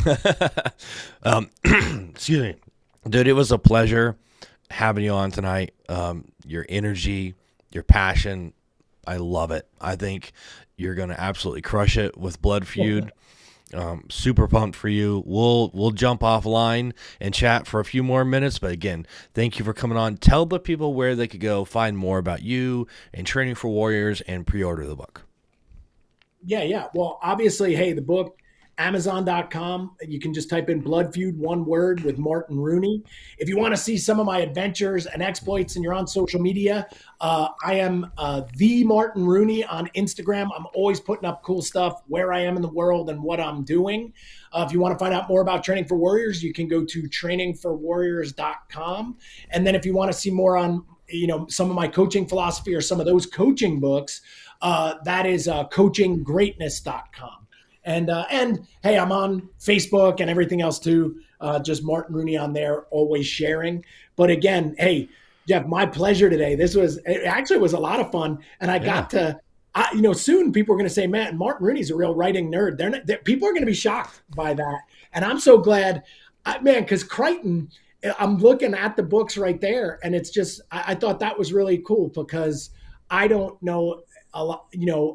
Excuse me, dude. It was a pleasure having you on tonight. Your energy, your passion, I love it. I think you're going to absolutely crush it with Blood Feud. Super pumped for you. We'll jump offline and chat for a few more minutes. But again, thank you for coming on. Tell the people where they could go find more about you and Training for Warriors and pre-order the book. Yeah. Well, obviously, hey, the book, Amazon.com. You can just type in Blood Feud, one word, with Martin Rooney. If you want to see some of my adventures and exploits and you're on social media, I am the Martin Rooney on Instagram. I'm always putting up cool stuff, where I am in the world and what I'm doing. If you want to find out more about Training for Warriors, you can go to trainingforwarriors.com. And then if you want to see more on, some of my coaching philosophy or some of those coaching books, that is coachinggreatness.com. And hey, I'm on Facebook and everything else too. Just Martin Rooney on there, always sharing. But again, hey, Jeff, my pleasure today. It actually was a lot of fun. And I got to, soon people are going to say, man, Martin Rooney's a real writing nerd. People are going to be shocked by that. And I'm so glad, because Crichton, I'm looking at the books right there. And it's just, I thought that was really cool because I don't know a lot,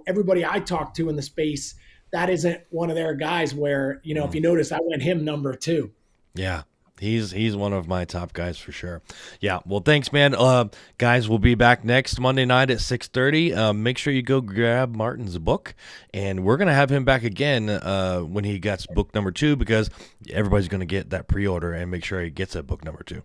everybody I talk to in the space, that isn't one of their guys where, if you notice, I went him number 2. Yeah, he's one of my top guys for sure. Yeah, well, thanks, man. Guys, we'll be back next Monday night at 6:30. Make sure you go grab Martin's book, and we're going to have him back again when he gets book number 2 because everybody's going to get that pre-order and make sure he gets that book number 2.